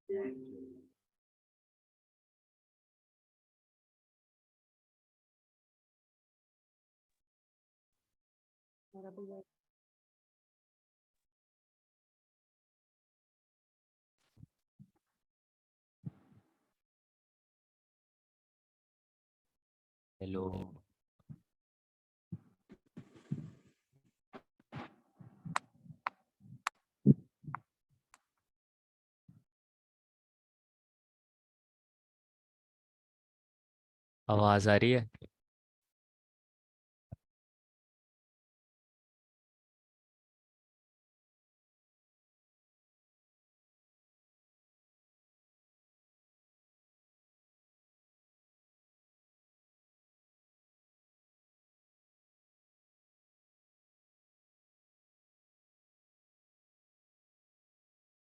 Hello. आवाज आ रही है?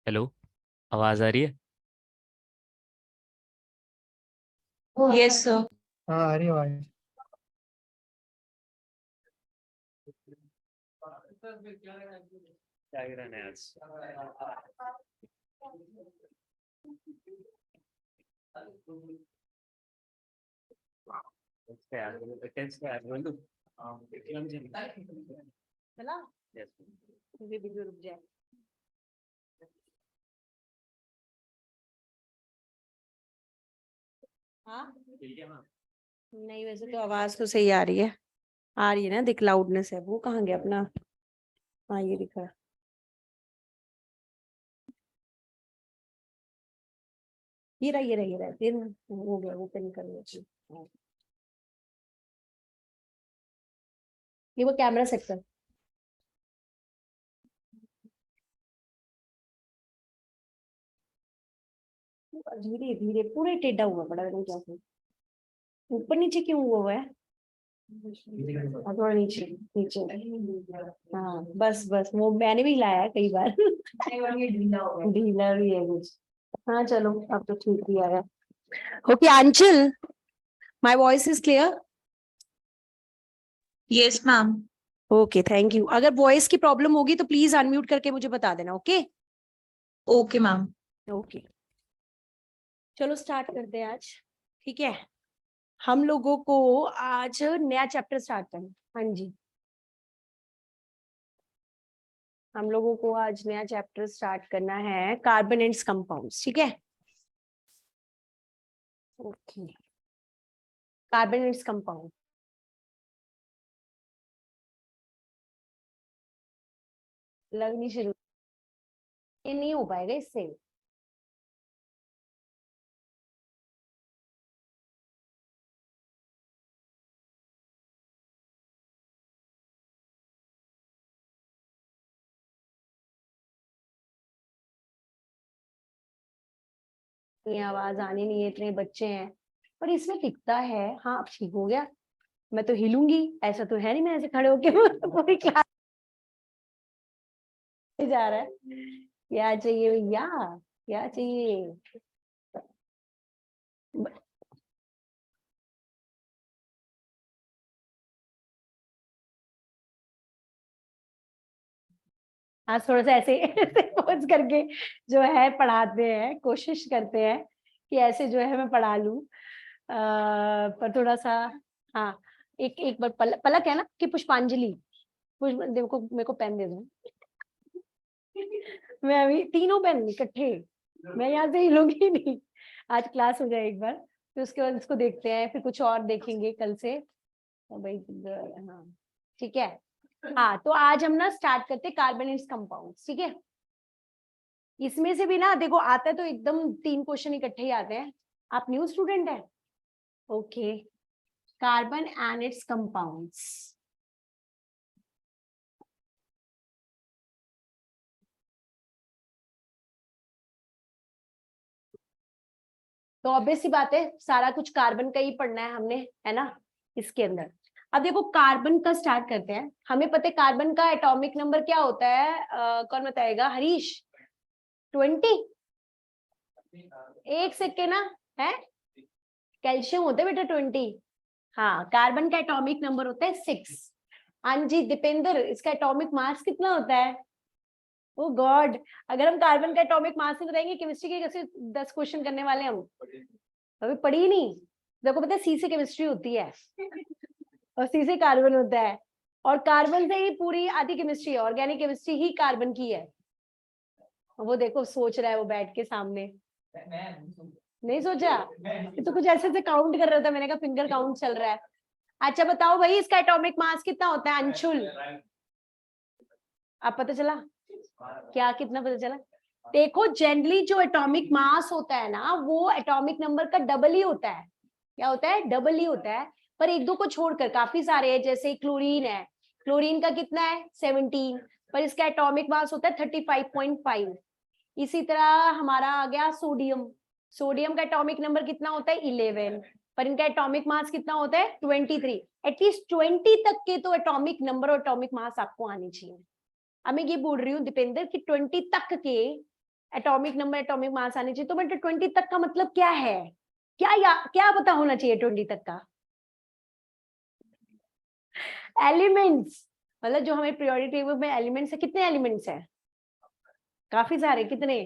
हेलो, आवाज आ रही है? Yes sir. हाँ आ रही है आवाज। क्या गिराना है आज? चला मुझे भी रुक जाए। हाँ नहीं, वैसे तो आवाज तो सही आ रही है ना। दिख लाउडनेस है, वो कहाँ गया अपना? हाँ ये दिख रहा है। ये रहा फिर हो गया, वो पिन कर लिया। ये वो कैमरा सेक्टर। धीरे धीरे पूरे टेढ़ा हुआ पड़ा है, क्या ऊपर नीचे क्यों हुआ है? और थोड़ा नीचे नीचे। हाँ बस बस, वो मैंने भी लाया है कई बार। ढीला भी है कुछ। हाँ चलो, अब तो ठीक ही आया। ओके अंचल, my voice is clear? Yes ma'am. Okay thank you. अगर वॉइस की प्रॉब्लम होगी तो प्लीज अनम्यूट करके मुझे बता देना। Okay okay ma'am. ओके चलो स्टार्ट करते हैं आज। ठीक है, हम लोगों को आज नया चैप्टर स्टार्ट करना। हाँ जी, हम लोगों को आज नया चैप्टर स्टार्ट करना है, कार्बोनेट्स कंपाउंड्स। ठीक है, ओके कार्बोनेट्स कंपाउंड। लगनी शुरू, ये नहीं हो पाएगा इससे। ये आवाज आनी नहीं है, इतने बच्चे हैं, पर इसमें दिखता है। हाँ अब ठीक हो गया। मैं तो हिलूंगी, ऐसा तो है नहीं मैं ऐसे खड़े होके पूरी क्लास जा रहा है। क्या चाहिए भैया, क्या चाहिए? आज थोड़ा सा ऐसे ऐसे पोज करके जो है पढ़ाते हैं, कोशिश करते हैं कि ऐसे जो है मैं पढ़ा लूं। पर थोड़ा सा, हाँ एक एक बार पलक है ना कि पुष्पांजलि, पुष्प देखो मेरे को पेन दे दो। मैं अभी तीनों पेन इकट्ठे, मैं यहाँ से हिलूंगी नहीं। आज क्लास हो जाए एक बार, फिर उसके बाद इसको देखते हैं, फिर कुछ और देखेंगे कल से। भाई हाँ ठीक है। हाँ तो आज हम ना स्टार्ट करते हैं कार्बोनेट्स कंपाउंड्स। ठीक है, इसमें से भी ना देखो आता है तो एकदम 3 क्वेश्चन इकट्ठे ही आते हैं। आप न्यू स्टूडेंट है? Okay, carbon and it's compounds. तो ऑब्वियस सी बात है, सारा कुछ कार्बन का ही पढ़ना है हमने, है ना इसके अंदर। अब देखो कार्बन का स्टार्ट करते हैं। हमें पता है कार्बन का एटॉमिक नंबर क्या होता है, कौन बताएगा? हरीश 20। एक सेकेंड ना, है कैल्शियम होता है बेटा 20। हाँ कार्बन का एटॉमिक नंबर होता है 6। हाँ जी दीपेंद्र, इसका एटॉमिक मास कितना होता है? ओ गॉड, अगर हम कार्बन का एटॉमिक मास नहीं बताएंगे केमिस्ट्री के कैसे 10 क्वेश्चन करने वाले हम? अभी पढ़ी ही नहीं। देखो पता है सी से केमिस्ट्री होती है और सी से कार्बन होता है, और कार्बन से ही पूरी आधी केमिस्ट्री है, ऑर्गेनिक केमिस्ट्री ही कार्बन की है। वो देखो सोच रहा है वो बैठ के सामने। नहीं सोचा? ये तो कुछ ऐसे से काउंट कर रहा था, मैंने कहा फिंगर काउंट चल रहा है। अच्छा बताओ भाई इसका एटॉमिक मास कितना होता है अंशुल? आप पता चला क्या? कितना पता चला? देखो जनरली जो एटॉमिक मास होता है ना वो एटॉमिक नंबर का डबल ही होता है। क्या होता है? डबल ही होता है। पर एक दो को छोड़कर काफी सारे हैं, जैसे क्लोरीन है, क्लोरीन का कितना है 17, पर इसका एटॉमिक मास होता है 35.5। इसी तरह हमारा आ गया सोडियम, सोडियम का एटॉमिक नंबर कितना होता है 11, पर इनका एटॉमिक मास कितना होता है 23। एटलीस्ट 20 तक के तो एटॉमिक नंबर और एटॉमिक मास आपको आनी चाहिए। अब मैं ये बोल रही हूँ दीपेंद्र कि 20 तक के एटॉमिक नंबर एटॉमिक मास आने चाहिए, तो बेटा 20 तक का मतलब क्या है? क्या पता होना चाहिए 20 तक का? एलिमेंट्स, मतलब जो हमें पीरियोडिक टेबल में एलिमेंट्स है, कितने एलिमेंट्स है? काफी सारे। कितने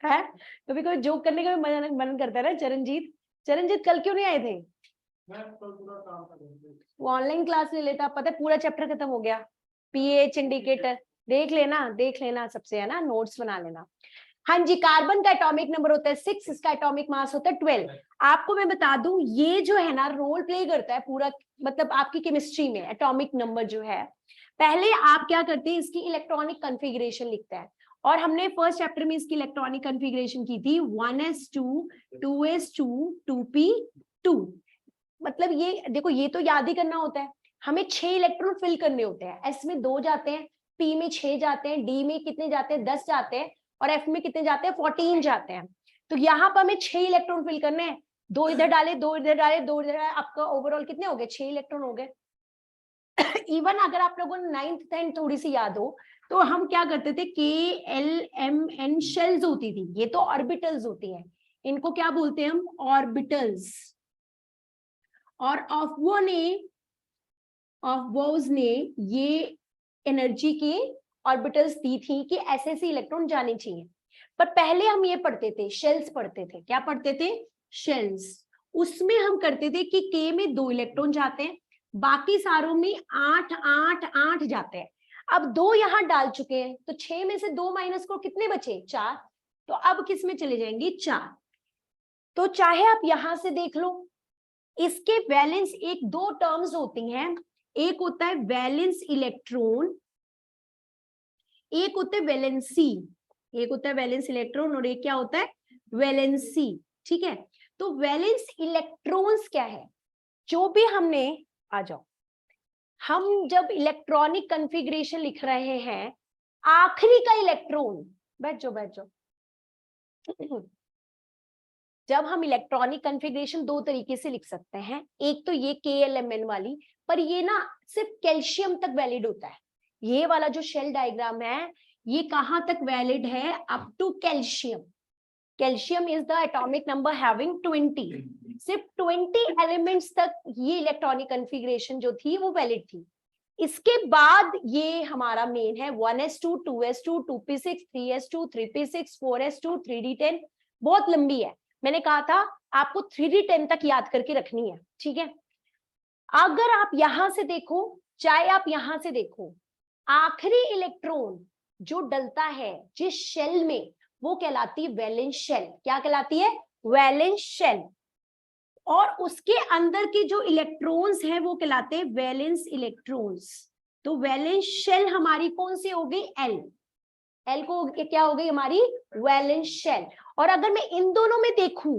है? कभी कोई जोक करने का भी मन करता है ना। चरणजीत, चरणजीत कल क्यों नहीं आए थे? वो ऑनलाइन क्लास ले लेता, पता है पूरा चैप्टर खत्म हो गया। पीएच इंडिकेटर देख लेना सबसे, है ना, नोट्स बना लेना। हाँ जी, कार्बन का एटॉमिक नंबर होता है 6, इसका एटॉमिक मास होता है 12। आपको मैं बता दूं ये जो है ना रोल प्ले करता है पूरा, मतलब आपकी केमिस्ट्री में एटॉमिक नंबर जो है, पहले आप क्या करते हैं इसकी इलेक्ट्रॉनिक कॉन्फ़िगरेशन लिखते हैं, और हमने फर्स्ट चैप्टर में इसकी इलेक्ट्रॉनिक कॉन्फ़िगरेशन की थी 1s2 2s2 2p2। मतलब ये देखो, ये तो याद ही करना होता है, हमें 6 इलेक्ट्रॉन फिल करने होते हैं। एस में 2 जाते हैं, पी में 6 जाते हैं, डी में कितने जाते हैं 10 जाते हैं, और एफ में कितने जाते हैं 14 जाते हैं। तो यहाँ पर हमें 6 इलेक्ट्रॉन फिल करने हैं, 2 इधर डाले 2 इधर डाले 2 इधर डाले, आपका ओवरऑल कितने हो गए 6 इलेक्ट्रॉन हो गए। इवन अगर आप लोगों ने 9th 10th थोड़ी सी याद हो तो हम क्या करते थे, KLMN शेल्स होती थी, ये तो ऑर्बिटल्स होती हैं, इनको क्या बोलते हैं हम? ऑर्बिटल्स। और ऑफवोज ने ये एनर्जी की ऑर्बिटल्स दी थी कि ऐसे ऐसे इलेक्ट्रॉन जाने चाहिए। पर पहले हम ये पढ़ते थे, शेल्स पढ़ते थे। क्या पढ़ते थे? शेल्स। उसमें हम करते थे कि K में 2 इलेक्ट्रॉन जाते हैं, बाकी सारों में 8 8 8 जाते हैं। अब 2 यहां डाल चुके हैं तो 6 में से 2 माइनस को कितने बचे? 4। तो अब किस में चले जाएंगे? 4। तो चाहे आप यहां से देख लो, इसके वैलेंस एक दो टर्म्स होती हैं, एक होता है वैलेंस इलेक्ट्रॉन, एक होता है वैलेंसी। एक होता है वैलेंस इलेक्ट्रॉन और एक क्या होता है? वैलेंसी। ठीक है, तो वैलेंस इलेक्ट्रॉन्स क्या है? जो भी हमने, आ जाओ, हम जब इलेक्ट्रॉनिक कॉन्फ़िगरेशन लिख रहे हैं, आखिरी का इलेक्ट्रॉन, बैठ जाओ जब हम इलेक्ट्रॉनिक कॉन्फ़िगरेशन 2 तरीके से लिख सकते हैं, एक तो ये KLMN वाली, पर ये ना सिर्फ कैल्शियम तक वैलिड होता है। ये वाला जो शेल डायग्राम है ये कहां तक वैलिड है? Up to calcium. Calcium is the atomic number having 20, सिर्फ 20 एलिमेंट्स तक ये इलेक्ट्रॉनिक कॉन्फ़िगरेशन जो थी वो वैलिड थी। इसके बाद ये हमारा मेन है 1s2 2s2 2p6 3s2 3p6 4s2 3d10, बहुत लंबी है। मैंने कहा था आपको 3d10 तक याद करके रखनी है, ठीक है। अगर आप यहां से देखो चाहे आप यहां से देखो, आखिरी इलेक्ट्रॉन जो डलता है जिस शेल में, वो कहलाती है वैलेंस शेल। क्या कहलाती है? Valence shell. और उसके अंदर के जो इलेक्ट्रॉन्स हैं वो कहलाते हैं वैलेंस इलेक्ट्रॉन्स। तो वैलेंस शेल हमारी कौन सी हो गई? एल को क्या हो गई हमारी? Valence shell. और अगर मैं इन दोनों में देखूं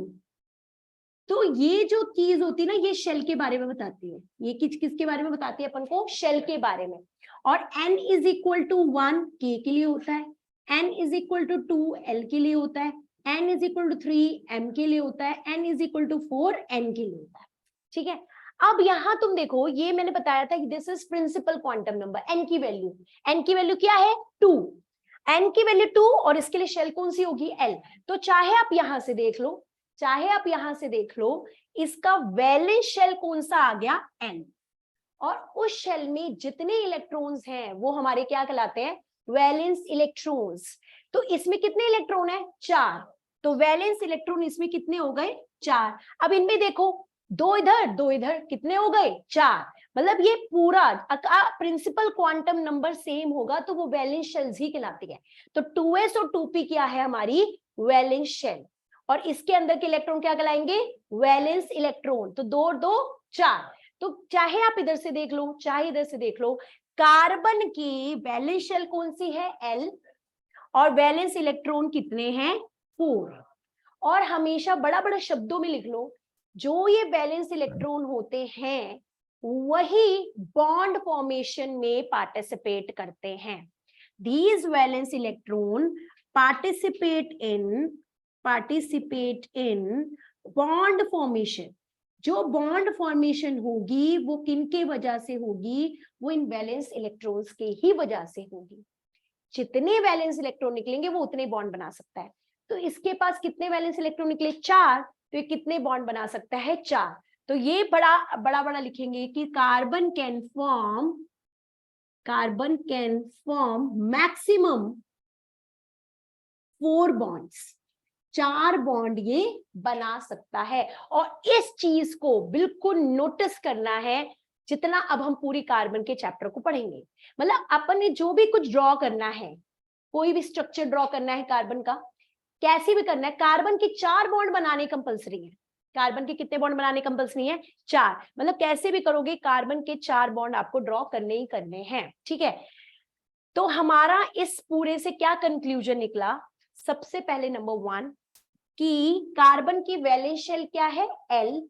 तो ये जो चीज होती है ना, ये शेल के बारे में बताती है। ये किसके बारे में बताती है अपन को? शेल के बारे में। और n is equal to 1 K के लिए होता है, n is equal to 2 L के लिए होता है, n is equal to 3 M के लिए होता है, n is equal to 4 N के लिए होता है। ठीक है, अब यहां तुम देखो, ये मैंने बताया था कि this is principal quantum number. n की वैल्यू क्या है? 2। n की वैल्यू 2 और इसके लिए शेल कौन सी होगी? L। तो चाहे आप यहां से देख लो, चाहे आप यहां से देख लो, इसका वैलेंस शेल कौन सा आ गया? N। और उस शेल में जितने इलेक्ट्रॉन्स हैं वो हमारे क्या कहलाते हैं? Valence electrons. तो इसमें कितने इलेक्ट्रॉन है? 4। तो वैलेंस इलेक्ट्रॉन इसमें कितने हो गए? 4। अब इनमें देखो, 2 इधर 2 इधर, कितने हो गए? 4। मतलब ये पूरा प्रिंसिपल क्वांटम नंबर सेम होगा तो वो वैलेंस शेल्स ही कहलाती है। तो 2s और 2p क्या है? हमारी वैलेंस शेल। और इसके अंदर के इलेक्ट्रॉन क्या कहलाएंगे? Valence electron. तो 2 और 2 4। तो चाहे आप इधर से देख लो चाहे इधर से देख लो, कार्बन की वैलेंस शेल कौन सी है? L। और वैलेंस इलेक्ट्रॉन कितने हैं? 4। और हमेशा बड़ा बड़ा शब्दों में लिख लो, जो ये वैलेंस इलेक्ट्रॉन होते हैं वही बॉन्ड फॉर्मेशन में पार्टिसिपेट करते हैं। These valence electron participate in bond formation। जो बॉन्ड फॉर्मेशन होगी वो किनके वजह से होगी? वो इन वैलेंस इलेक्ट्रॉन्स के ही वजह से होगी। जितने वैलेंस इलेक्ट्रॉन निकलेंगे वो उतने बॉन्ड बना सकता है। तो इसके पास कितने वैलेंस इलेक्ट्रॉन निकले? 4। तो ये कितने बॉन्ड बना सकता है? 4। तो ये बड़ा बड़ा बड़ा लिखेंगे कि carbon can form maximum 4 bonds. 4 bond ये बना सकता है। और इस चीज को बिल्कुल नोटिस करना है जितना अब हम पूरी कार्बन के चैप्टर को पढ़ेंगे। मतलब अपन ने जो भी कुछ ड्रॉ करना है, कोई भी स्ट्रक्चर ड्रॉ करना है कार्बन का, कैसे भी करना है, कार्बन के 4 बॉन्ड बनाने कंपलसरी है। कार्बन के कितने बॉन्ड बनाने कंपलसरी है? 4। मतलब कैसे भी करोगे कार्बन के 4 बॉन्ड आपको ड्रॉ करने ही करने हैं। ठीक है, तो हमारा इस पूरे से क्या कंक्लूजन निकला? सबसे पहले नंबर 1 कि कार्बन की वैलेंस शेल क्या है? L।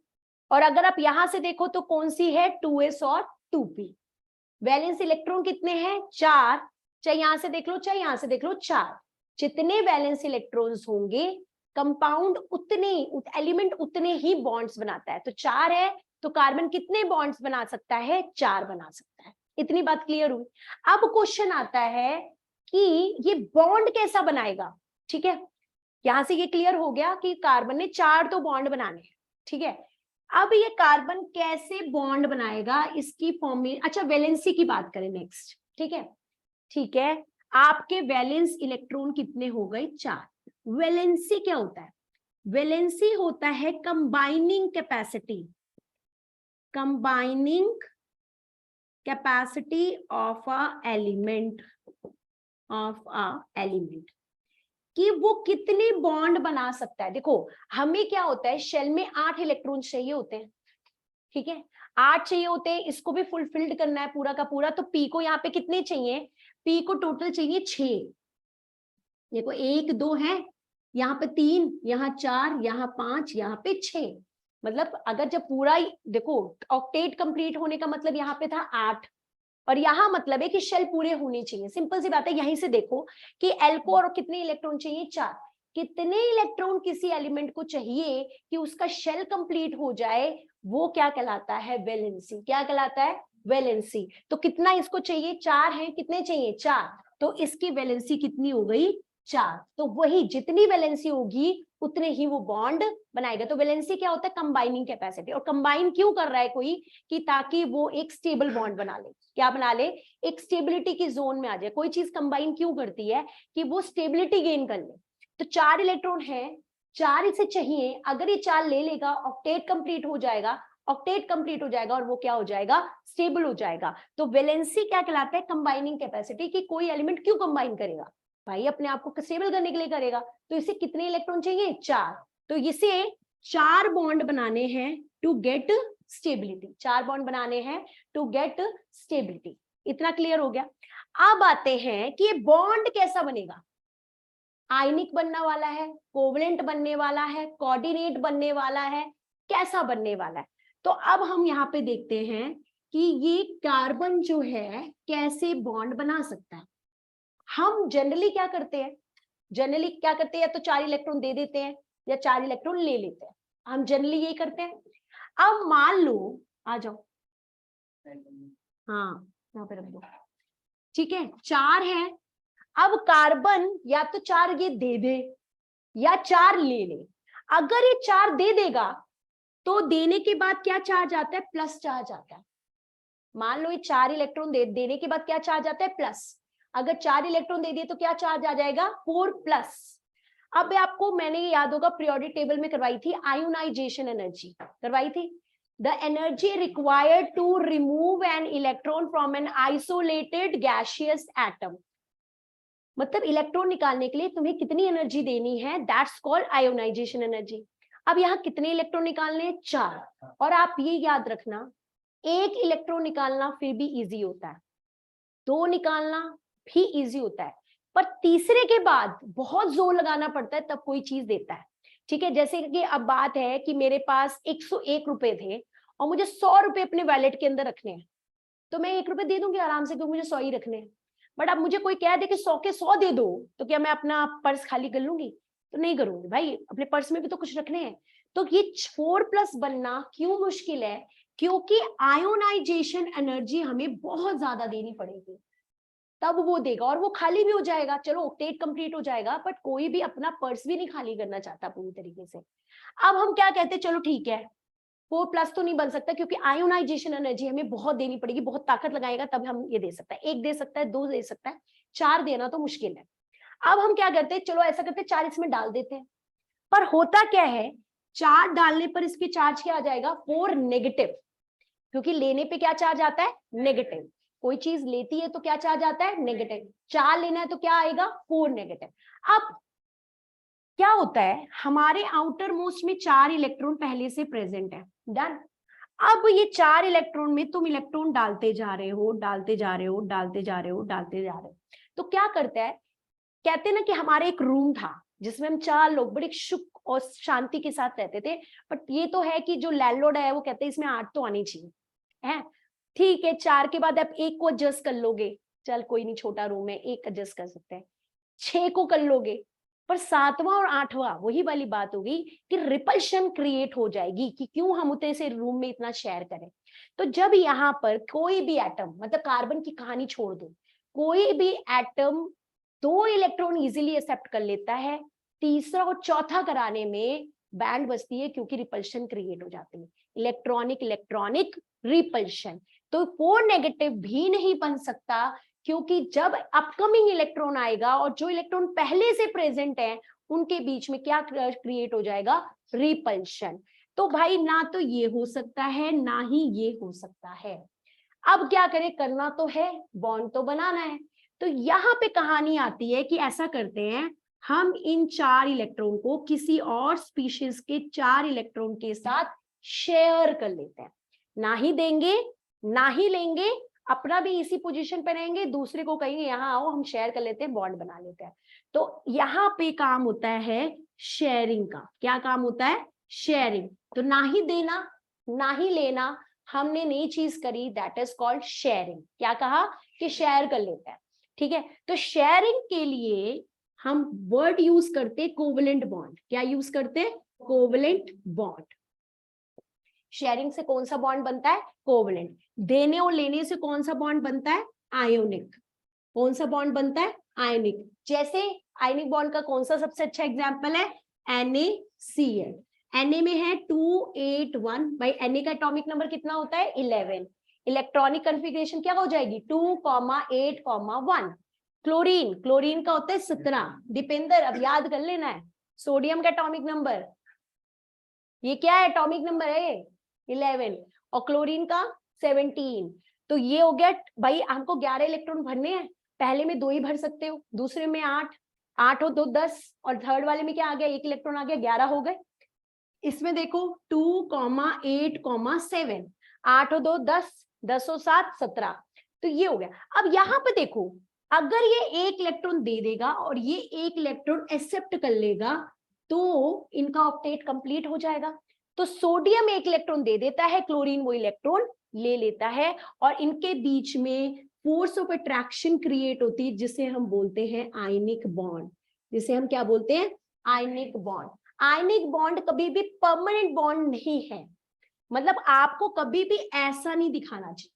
और अगर आप यहां से देखो तो कौन सी है? 2s और 2p। वैलेंस इलेक्ट्रॉन कितने हैं? 4। चाहे यहां से देख लो चाहे यहां से देख लो, 4। जितने वैलेंस इलेक्ट्रॉन्स होंगे कंपाउंड उतने एलिमेंट उतने ही बॉन्ड्स बनाता है। तो 4 है तो कार्बन कितने बॉन्ड्स बना सकता है? 4 बना सकता है। इतनी बात क्लियर हुई? अब क्वेश्चन आता है कि ये बॉन्ड कैसा बनाएगा। ठीक है, यहां से ये क्लियर हो गया कि कार्बन ने 4 तो बॉन्ड बनाने हैं। ठीक है, अब ये कार्बन कैसे बॉन्ड बनाएगा इसकी फॉर्मेशन। अच्छा, वैलेंसी की बात करें नेक्स्ट। ठीक है, ठीक है, आपके वैलेंस इलेक्ट्रॉन कितने हो गए? 4। वैलेंसी क्या होता है? वैलेंसी होता है combining capacity of a element कि वो कितने बॉन्ड बना सकता है। देखो हमें क्या होता है, शेल में 8 इलेक्ट्रॉन चाहिए होते हैं। ठीक है, 8 चाहिए होते हैं, इसको भी फुलफिल्ड करना है पूरा का पूरा। तो पी को यहाँ पे कितने चाहिए? पी को टोटल चाहिए 6। देखो 1 2 है, यहाँ पे 3, यहाँ 4, यहाँ 5, यहाँ पे 6। मतलब अगर जब पूरा देखो ऑक्टेट कंप्लीट होने का मतलब यहाँ पे था 8, और यहाँ मतलब है कि शेल पूरे होने चाहिए। सिंपल सी बात है, यहीं से देखो कि एल को और कितने इलेक्ट्रॉन चाहिए? 4। कितने इलेक्ट्रॉन किसी एलिमेंट को चाहिए कि उसका शेल कंप्लीट हो जाए, वो क्या कहलाता है? वैलेंसी। क्या कहलाता है? वैलेंसी। तो कितना इसको चाहिए? 4 है, कितने चाहिए? 4। तो इसकी वैलेंसी कितनी हो गई? 4। तो वही जितनी वैलेंसी होगी उतने ही वो बॉन्ड बनाएगा। तो वैलेंसी क्या होता है? Combining capacity. और कंबाइन क्यों कर रहा है कोई? कि ताकि वो एक स्टेबल बॉन्ड बना ले। क्या बना ले? एक स्टेबिलिटी की जोन में आ जाए। कोई चीज कंबाइन क्यों करती है? कि वो स्टेबिलिटी गेन कर ले। तो 4 इलेक्ट्रॉन है, 4 इसे चाहिए, अगर ये 4 ले लेगा ऑक्टेट कंप्लीट हो जाएगा। ऑक्टेट कंप्लीट हो जाएगा और वो क्या हो जाएगा? स्टेबल हो जाएगा। तो वैलेंसी क्या कहलाता है? Combining capacity. कि कोई एलिमेंट क्यों कंबाइन करेगा? भाई अपने आप को स्टेबल करने के लिए करेगा। तो इसे कितने इलेक्ट्रॉन चाहिए? 4। तो इसे 4 बॉन्ड बनाने हैं टू गेट स्टेबिलिटी। 4 बॉन्ड बनाने हैं टू गेट स्टेबिलिटी। इतना क्लियर हो गया? अब आते हैं कि ये बॉन्ड कैसा बनेगा। आयनिक बनने वाला है, कोवलेंट बनने वाला है, कोऑर्डिनेट बनने वाला है, कैसा बनने वाला है? तो अब हम यहाँ पे देखते हैं कि ये कार्बन जो है कैसे बॉन्ड बना सकता है। हम जनरली क्या करते हैं? या तो 4 इलेक्ट्रॉन दे देते हैं या 4 इलेक्ट्रॉन ले लेते हैं। हम जनरली यही करते हैं। अब मान लो, आ जाओ, हाँ यहाँ पे रख दो। ठीक है, 4 है। अब कार्बन या तो 4 ये दे दे या 4 ले ले। अगर ये 4 दे देगा तो देने के बाद क्या चार्ज आता है? प्लस चार्ज आता है। मान लो ये 4 इलेक्ट्रॉन देने के बाद क्या चार्ज आता है? प्लस। अगर 4 इलेक्ट्रॉन दे दिए तो क्या चार्ज आ जाएगा 4+। अब आपको मैंने ये याद होगा पीरियोडिक टेबल में करवाई थी आयोनाइजेशन एनर्जी, करवाई थी। The energy required to remove an electron from an isolated gaseous atom, मतलब इलेक्ट्रॉन निकालने के लिए तुम्हें कितनी एनर्जी देनी है, दैट्स कॉल्ड आयोनाइजेशन एनर्जी। अब यहाँ कितने इलेक्ट्रॉन निकालने हैं 4, और आप ये याद रखना 1 इलेक्ट्रॉन निकालना फिर भी इजी होता है, 2 निकालना भी इजी होता है, पर तीसरे के बाद बहुत जोर लगाना पड़ता है तब कोई चीज देता है। ठीक है, जैसे कि अब बात है कि मेरे पास 101 रुपए थे और मुझे 100 रुपए अपने वैलेट के अंदर रखने हैं, तो मैं 1 रुपए दे दूंगी आराम से क्योंकि मुझे 100 ही रखने हैं। बट अब मुझे कोई कह दे कि 100 के 100 दे दो, तो क्या मैं अपना पर्स खाली कर लूंगी? तो नहीं करूंगी भाई, अपने पर्स में भी तो कुछ रखने हैं। तो ये 4+ बनना क्यों मुश्किल है? क्योंकि आयोनाइजेशन एनर्जी हमें बहुत ज्यादा देनी पड़ेगी, तब वो देगा, और वो खाली भी हो जाएगा। चलो ऑक्टेट कंप्लीट हो जाएगा, बट कोई भी अपना पर्स भी नहीं खाली करना चाहता पूरी तरीके से। अब हम क्या कहते हैं, चलो ठीक है 4+ तो नहीं बन सकता क्योंकि आयोनाइजेशन एनर्जी हमें बहुत देनी पड़ेगी, बहुत ताकत लगाएगा तब हम ये दे सकता है। 1 दे सकता है, 2 दे सकता है, 4 देना तो मुश्किल है। अब हम क्या करते हैं, चलो ऐसा करते हैं 4 इसमें डाल देते हैं। पर होता क्या है, 4 डालने पर इसकी चार्ज क्या आ जाएगा 4 नेगेटिव, क्योंकि लेने पे क्या चार्ज आता है नेगेटिव। कोई चीज लेती है तो क्या चार्ज आता है नेगेटिव, 4 लेना है तो क्या आएगा 4 नेगेटिव। अब क्या होता है, हमारे आउटर मोस्ट में 4 इलेक्ट्रॉन पहले से प्रेजेंट है, डन। अब ये 4 इलेक्ट्रॉन में तुम इलेक्ट्रॉन डालते जा रहे हो, डालते जा रहे हो, डालते जा रहे हो, डालते जा रहे हो, तो क्या करता है, कहते हैं ना कि हमारे एक रूम था जिसमें हम 4 लोग बड़े सुख और शांति के साथ रहते थे। बट ये तो है कि जो लैंडलॉर्ड है वो कहते हैं इसमें 8 तो आनी चाहिए, है ठीक है। 4 के बाद आप 1 को एडजस्ट कर लोगे, चल कोई नहीं छोटा रूम है 1 एडजस्ट कर सकते हैं, 6 को कर लोगे, पर 7वां और 8वां वही वाली बात होगी कि रिपल्शन क्रिएट हो जाएगी कि क्यों हम उतने से रूम में इतना शेयर करें। तो जब यहाँ पर कोई भी एटम, मतलब कार्बन की कहानी छोड़ दो, कोई भी एटम 2 इलेक्ट्रॉन इजीली एक्सेप्ट कर लेता है, तीसरा और चौथा कराने में बैंड बजती है क्योंकि रिपल्शन क्रिएट हो जाती है, इलेक्ट्रॉनिक इलेक्ट्रॉनिक रिपल्शन। तो 4 नेगेटिव भी नहीं बन सकता क्योंकि जब अपकमिंग इलेक्ट्रॉन आएगा और जो इलेक्ट्रॉन पहले से प्रेजेंट है उनके बीच में क्या क्रिएट हो जाएगा रिपल्शन। तो भाई ना तो ये हो सकता है ना ही ये हो सकता है। अब क्या करें, करना तो है, बॉन्ड तो बनाना है। तो यहाँ पे कहानी आती है कि ऐसा करते हैं, हम इन 4 इलेक्ट्रॉन को किसी और स्पीशीज के 4 इलेक्ट्रॉन के साथ शेयर कर लेते हैं, ना ही देंगे ना ही लेंगे, अपना भी इसी पोजीशन पे रहेंगे, दूसरे को कहेंगे यहाँ आओ हम शेयर कर लेते हैं, बॉन्ड बना लेते हैं। तो यहाँ पे काम होता है शेयरिंग का। क्या काम होता है? शेयरिंग। तो ना ही देना ना ही लेना, हमने नई चीज करी, दैट इज कॉल्ड शेयरिंग। क्या कहा कि शेयर कर लेते हैं, ठीक है। तो शेयरिंग के लिए हम वर्ड यूज करते कोवेलेंट बॉन्ड। क्या यूज करते हैं? Covalent bond. शेयरिंग से कौन सा बॉन्ड बनता है? कोवेलेंट। देने और लेने से कौन सा बॉन्ड बनता है? आयोनिक। कौन सा बॉन्ड बनता है? आयनिक। जैसे आयनिक बॉन्ड का कौन सा सबसे अच्छा एग्जांपल है? NaCl। Na में है 281, भाई Na का एटॉमिक नंबर कितना होता है? 11। इलेक्ट्रॉनिक कॉन्फ़िगरेशन क्या हो जाएगी? 2,8,1। क्लोरीन, क्लोरीन का होता है 17। दीपेंद्र अब याद कर लेना है, सोडियम का एटॉमिक नंबर, ये क्या है एटॉमिक नंबर है? 11। और क्लोरीन का 17। तो ये हो गया भाई, हमको 11 इलेक्ट्रॉन भरने हैं, पहले में 2 ही भर सकते हो, दूसरे में 8, 8 और 2 10, और थर्ड वाले में क्या आ गया? 1 इलेक्ट्रॉन आ गया, 11 हो गए। इसमें देखो 2,8,7, 8 और 2 10, 10 और 7 17। तो ये हो गया। अब यहाँ पे देखो, अगर ये 1 इलेक्ट्रॉन दे देगा और ये 1 इलेक्ट्रॉन एक्सेप्ट कर लेगा तो इनका ऑक्टेट कंप्लीट हो जाएगा। तो सोडियम 1 इलेक्ट्रॉन दे देता है, क्लोरीन वो इलेक्ट्रॉन ले लेता है, और इनके बीच में फोर्स ऑफ अट्रैक्शन क्रिएट होती है जिसे हम बोलते हैं आयनिक बॉन्ड। जिसे हम क्या बोलते हैं? Ionic bond. आयनिक बॉन्ड कभी भी परमानेंट बॉन्ड नहीं है, मतलब आपको कभी भी ऐसा नहीं दिखाना चाहिए।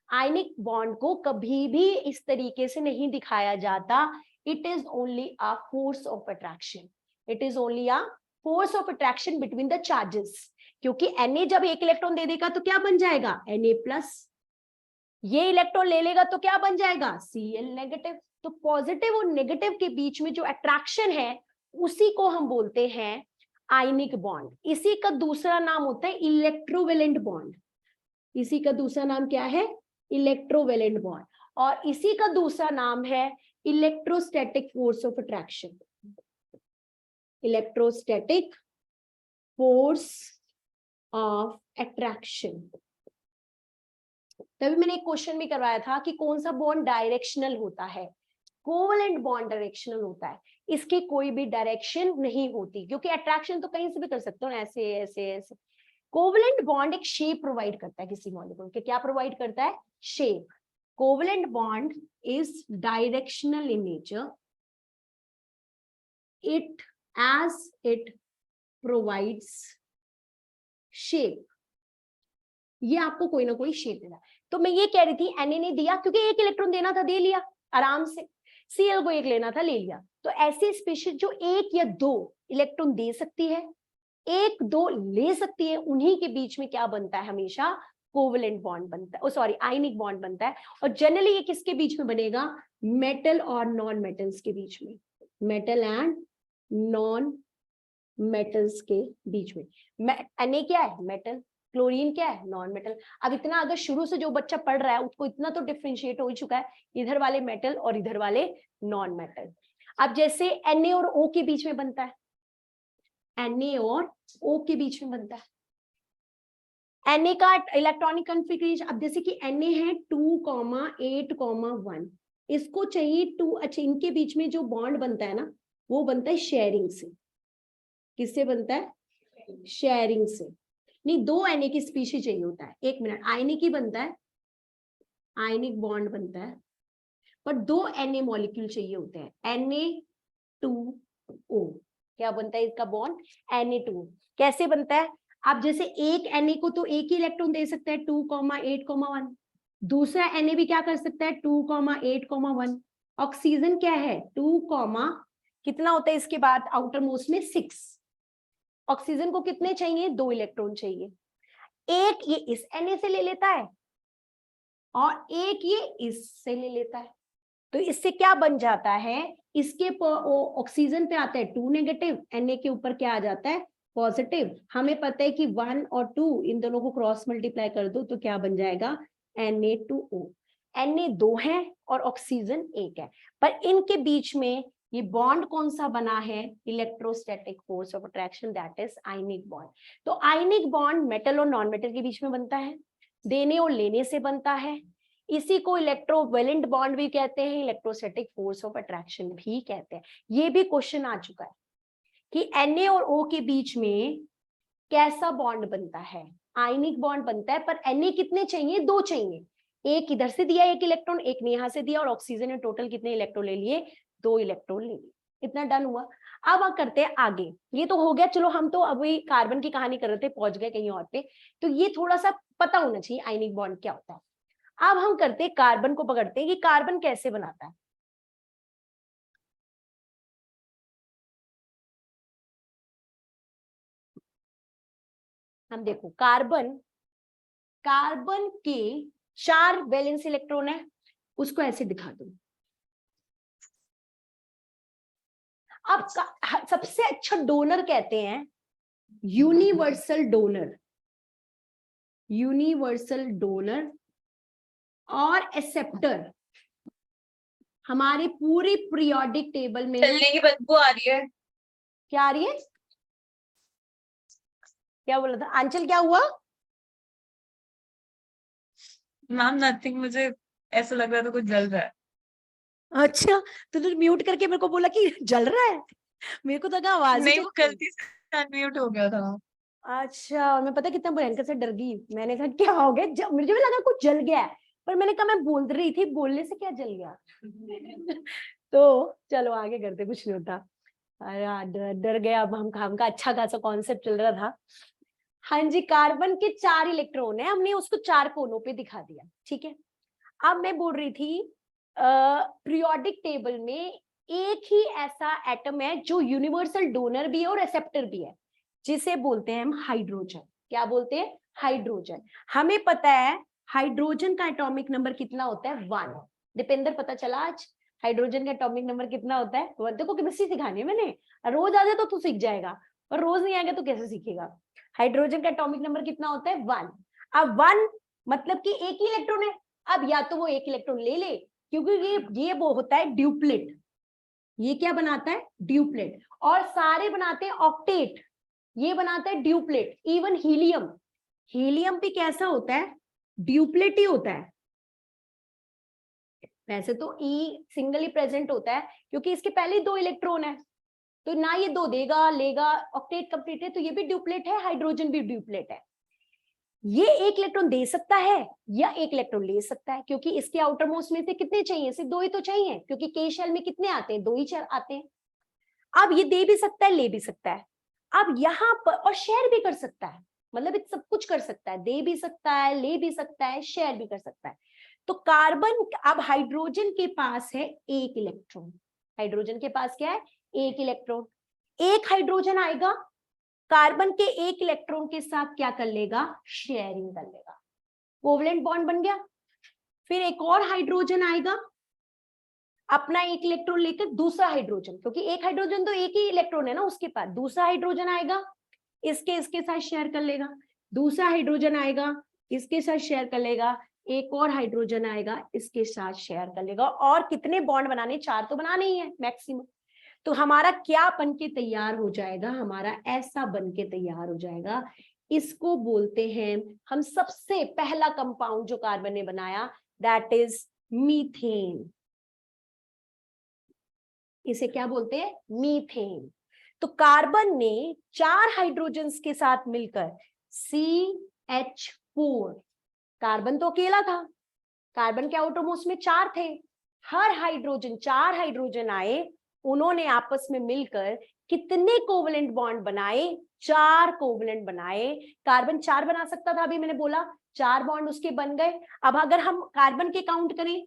आयनिक बॉन्ड को कभी भी इस तरीके से नहीं दिखाया जाता। It is only a force of attraction. It is only a force of attraction between the charges. क्योंकि Na जब 1 इलेक्ट्रॉन दे देगा तो क्या बन जाएगा? Na+। ये इलेक्ट्रॉन ले लेगा तो क्या बन जाएगा, Cl नेगेटिव। तो पॉजिटिव और नेगेटिव के बीच में जो अट्रैक्शन है उसी को हम बोलते हैं आयनिक बॉन्ड। इसी का दूसरा नाम होता है इलेक्ट्रोवेलेंट बॉन्ड। इसी का दूसरा नाम क्या है, इलेक्ट्रोवेलेंट बॉन्ड। और इसी का दूसरा नाम है electrostatic force of attraction. Electrostatic force of attraction. तभी मैंने एक क्वेश्चन भी करवाया था कि कौन सा बॉन्ड डायरेक्शनल होता है। कोवलेंट बॉन्ड डायरेक्शनल होता है, इसकी कोई भी डायरेक्शन नहीं होती, क्योंकि अट्रैक्शन तो कहीं से भी कर सकते हो, ऐसे ऐसे ऐसे। कोवलेंट बॉन्ड एक शेप प्रोवाइड करता है किसी मॉलिक्यूल के। क्या प्रोवाइड करता है, shape. Covalent bond is directional in nature, it as it provides shape। ये आपको कोई ना कोई शेप देगा। तो मैं ये कह रही थी Na ने दिया क्योंकि एक इलेक्ट्रॉन देना था, दे लिया आराम से। Cl को एक लेना था, ले लिया। तो ऐसी स्पीशीज जो एक या दो इलेक्ट्रॉन दे सकती है, एक दो ले सकती है, उन्हीं के बीच में क्या बनता है, हमेशा कोवलेंट बॉन्ड बनता है, सॉरी आयनिक बॉन्ड बनता है। और जनरली ये किसके बीच में बनेगा, मेटल और नॉन मेटल्स के बीच में, मेटल एंड नॉन मेटल्स के बीच में। Na क्या है, मेटल। क्लोरीन क्या है, नॉन मेटल। अब इतना अगर शुरू से जो बच्चा पढ़ रहा है उसको इतना तो डिफरेंशिएट हो चुका है, इधर वाले मेटल और इधर वाले नॉन मेटल। अब जैसे Na और O के बीच में बनता है, Na और O के बीच में बनता है। Na का इलेक्ट्रॉनिक कॉन्फ़िगरेशन, अब जैसे कि Na है 2,8,1, इसको चाहिए 2। अच्छा, इनके बीच में जो बॉन्ड बनता है ना, वो बनता है शेयरिंग से। किससे बनता है, शेयरिंग से। नहीं, 2 Na की स्पीशीज चाहिए होता है। एक मिनट, आयनिक ही बनता है, आयनिक बॉन्ड बनता है, पर 2 Na मॉलिक्यूल चाहिए होते हैं, Na2O। क्या बनता है इसका बॉन्ड, Na2। कैसे बनता है, आप जैसे एक Na को तो एक ही इलेक्ट्रॉन दे सकता है 2,8,1, दूसरा Na भी क्या कर सकता है 2,8,1। ऑक्सीजन क्या है 2, कितना होता है इसके बाद आउटर मोस्ट में 6। ऑक्सीजन को कितने चाहिए, 2 इलेक्ट्रॉन चाहिए। एक ये इस Na से ले लेता है और एक ये इससे ले लेता है। तो इससे क्या बन जाता है, इसके ऑक्सीजन पे आता है 2 नेगेटिव, Na के ऊपर क्या आ जाता है, पॉजिटिव। हमें पता है कि 1 और 2 इन दोनों को क्रॉस मल्टीप्लाई कर दो तो क्या बन जाएगा, Na2O। Na 2 है और ऑक्सीजन 1 है, पर इनके बीच में ये बॉन्ड कौन सा बना है, electrostatic force of attraction, that is ionic bond. तो आयनिक बॉन्ड मेटल और नॉन मेटल के बीच में बनता है, देने और लेने से बनता है। इसी को इलेक्ट्रोवेलेंट बॉन्ड भी कहते हैं, इलेक्ट्रोस्टैटिक फोर्स ऑफ अट्रैक्शन भी कहते हैं। ये भी क्वेश्चन आ चुका है कि Na और O के बीच में कैसा बॉन्ड बनता है, आयनिक बॉन्ड बनता है, पर Na कितने चाहिए, 2 चाहिए। एक इधर से दिया एक इलेक्ट्रॉन, एक ने यहां से दिया, और ऑक्सीजन ने टोटल कितने इलेक्ट्रॉन ले लिए, 2 इलेक्ट्रॉन ले लिए। इतना डन हुआ। अब हम करते हैं आगे। ये तो हो गया, चलो हम तो अभी कार्बन की कहानी कर रहे थे, पहुंच गए कहीं और पे। तो ये थोड़ा सा पता होना चाहिए आयनिक बॉन्ड क्या होता है। अब हम करते हैं कार्बन को, पकड़ते हैं कि कार्बन कैसे बनाता है। हम देखो कार्बन, कार्बन के 4 वैलेंस इलेक्ट्रॉन है, उसको ऐसे दिखा दो। अब सबसे अच्छा डोनर कहते हैं यूनिवर्सल डोनर, यूनिवर्सल डोनर और एक्सेप्टर हमारे पूरी पीरियोडिक टेबल में है। चलने की बदबू आ रही है। क्या आ रही है, क्या बोला था आंचल, क्या हुआ? मैम नथिंग, मुझे ऐसा लग रहा था कुछ जल रहा है। अच्छा, तूने म्यूट करके मेरे को बोला कि जल रहा है, मेरे को तो लगा आवाज ही नहीं, चल वो रही। गलती से अनम्यूट हो गया था। अच्छा, और मैं पता कितना भयंकर से डर गई, मैंने कहा क्या हो गया, मुझे भी लगा कुछ जल गया है, पर मैंने कहा मैं बोल रही थी, बोलने से क्या जल गया। तो चलो आगे करते, कुछ नहीं होता। अरे डर गया। अब हमका अच्छा खासा कॉन्सेप्ट चल रहा था। हाँ जी, कार्बन के 4 इलेक्ट्रॉन है, हमने उसको 4 कोनों पे दिखा दिया, ठीक है। अब मैं बोल रही थी पीरियोडिक टेबल में एक ही ऐसा एटम है जो यूनिवर्सल डोनर भी है और एक्सेप्टर भी है, जिसे बोलते हैं हम हाइड्रोजन। क्या बोलते हैं, हाइड्रोजन। हमें पता है हाइड्रोजन का एटॉमिक नंबर कितना होता है 1। दीपेंद्र पता चला आज हाइड्रोजन का एटॉमिक नंबर कितना होता है 1। देखो केमिस्ट्री सिखानी है मैंने, रोज आ जाए तो तू सीख जाएगा, और रोज नहीं आएगा तो कैसे सीखेगा। हाइड्रोजन का एटॉमिक नंबर कितना होता है 1। अब 1 मतलब कि एक ही इलेक्ट्रॉन है। अब या तो वो एक इलेक्ट्रॉन ले ले, क्योंकि ये वो होता है ड्यूप्लेट। ये क्या बनाता है ड्यूप्लेट, और सारे बनाते हैं ऑक्टेट, ये बनाता है ड्यूप्लेट। इवन हीलियम, हीलियम भी कैसा होता है ड्यूप्लेट ही होता है। वैसे तो ई सिंगल ही प्रेजेंट होता है क्योंकि इसके पहले 2 इलेक्ट्रॉन है, तो ना ये 2 देगा लेगा, ऑक्टेट कंप्लीट है, तो ये भी ड्यूप्लेट है, हाइड्रोजन भी ड्यूप्लेट है। ये एक इलेक्ट्रॉन दे सकता है या एक इलेक्ट्रॉन ले सकता है, क्योंकि इसके आउटर मोस्ट में से कितने चाहिए, सिर्फ 2 ही तो चाहिए, क्योंकि के शेल में कितने आते हैं 2 ही आते हैं। अब ये दे भी सकता है ले भी सकता है। अब यहाँ पर और शेयर भी कर सकता है, मतलब ये सब कुछ कर सकता है, दे भी सकता है ले भी सकता है शेयर भी कर सकता है। तो कार्बन, अब हाइड्रोजन के पास है एक इलेक्ट्रॉन, हाइड्रोजन के पास क्या है एक इलेक्ट्रॉन। एक हाइड्रोजन आएगा कार्बन के एक इलेक्ट्रॉन के साथ क्या कर लेगा शेयरिंग कर लेगा, कोवलेंट बॉन्ड बन गया। फिर एक और हाइड्रोजन आएगा अपना एक इलेक्ट्रॉन लेकर, दूसरा हाइड्रोजन, क्योंकि एक हाइड्रोजन तो एक ही इलेक्ट्रॉन है ना उसके पास, दूसरा हाइड्रोजन आएगा इसके साथ शेयर कर लेगा, दूसरा हाइड्रोजन आएगा इसके साथ शेयर कर लेगा, एक और हाइड्रोजन आएगा इसके साथ शेयर कर लेगा। और कितने बॉन्ड बनाने, 4 तो बनाने ही है मैक्सिमम। तो हमारा क्या बन के तैयार हो जाएगा, हमारा ऐसा बन के तैयार हो जाएगा। इसको बोलते हैं हम सबसे पहला कंपाउंड जो कार्बन ने बनाया, दैट इज मीथेन। इसे क्या बोलते हैं मीथेन। तो कार्बन ने 4 हाइड्रोजन्स के साथ मिलकर CH4, कार्बन तो अकेला था, कार्बन के आउटरमोस्ट में 4 थे, हर हाइड्रोजन 4 हाइड्रोजन आए, उन्होंने आपस में मिलकर कितने कोवलेंट बॉन्ड बनाए 4 कोवलेंट बनाए। कार्बन 4 बना सकता था, अभी मैंने बोला 4 बॉन्ड उसके बन गए। अब अगर हम कार्बन के काउंट करें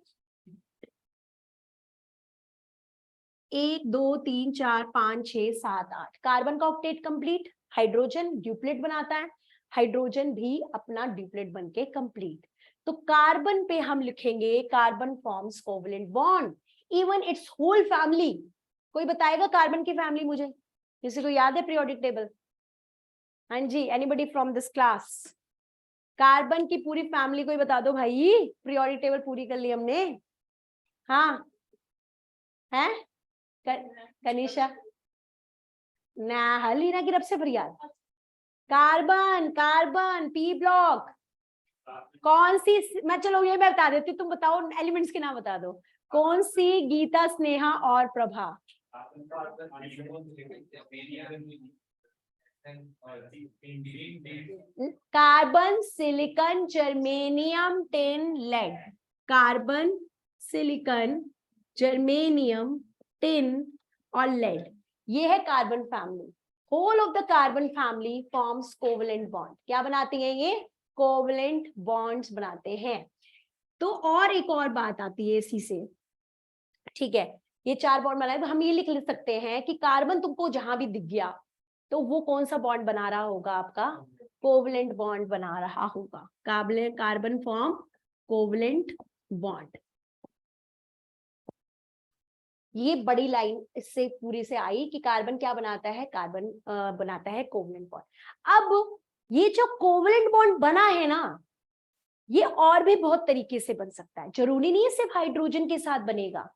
1 2 3 4 5 6 7 8, कार्बन का ऑक्टेट कंप्लीट, हाइड्रोजन ड्यूप्लेट बनाता है, हाइड्रोजन भी अपना ड्यूप्लेट बनके कंप्लीट। तो कार्बन पे हम लिखेंगे carbon forms covalent bond, even its whole family. कोई बताएगा कार्बन की फैमिली मुझे, किसी को याद है पीरियोडिक टेबल? हाँ जी, anybody from this class? Carbon की पूरी फैमिली कोई बता दो भाई, पीरियोडिक टेबल पूरी कर ली हमने। हाँ है कनिशा ना, हलीना की रब से फरियाद। कार्बन, कार्बन पी ब्लॉक कौन सी, मैं चलो ये मैं बता देती हूँ, तुम बताओ एलिमेंट्स के नाम बता दो। कौन सी? गीता, स्नेहा और Prabha. Carbon, silicon, germanium, tin, lead. Carbon, silicon, germanium, tin और लेड, ये है carbon family. Whole of the carbon family forms covalent bond. क्या बनाती हैं ये? कोवलेंट बॉन्ड्स बनाते हैं। तो और एक और बात आती है इसी से, ठीक है, ये 4 बॉन्ड बनाए तो हम ये लिख सकते हैं कि कार्बन तुमको जहां भी दिख गया तो वो कौन सा बॉन्ड बना रहा होगा, आपका कोवलेंट बॉन्ड बना रहा होगा। Carbon form covalent bond. ये बड़ी लाइन इससे पूरी से आई कि कार्बन क्या बनाता है, कार्बन बनाता है कोवलेंट बॉन्ड। अब ये जो कोवलेंट बॉन्ड बना है ना, ये और भी बहुत तरीके से बन सकता है, जरूरी नहीं है सिर्फ हाइड्रोजन के साथ बनेगा।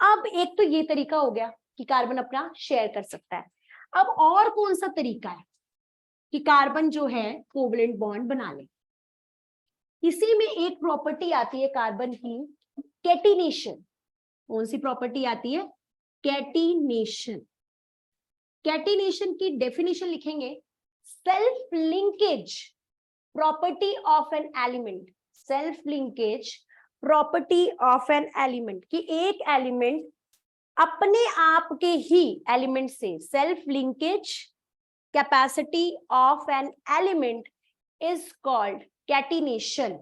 अब एक तो ये तरीका हो गया कि कार्बन अपना शेयर कर सकता है। अब और कौन सा तरीका है कि कार्बन जो है कोवलेंट बॉन्ड बना ले? इसी में एक प्रॉपर्टी आती है कार्बन की, कैटिनेशन। कौन सी प्रॉपर्टी आती है? कैटिनेशन। कैटिनेशन की डेफिनेशन लिखेंगे, self linkage property of an element. Self linkage property of an element, कि एक एलिमेंट अपने आप के ही एलिमेंट से, self linkage capacity of an element is called catenation.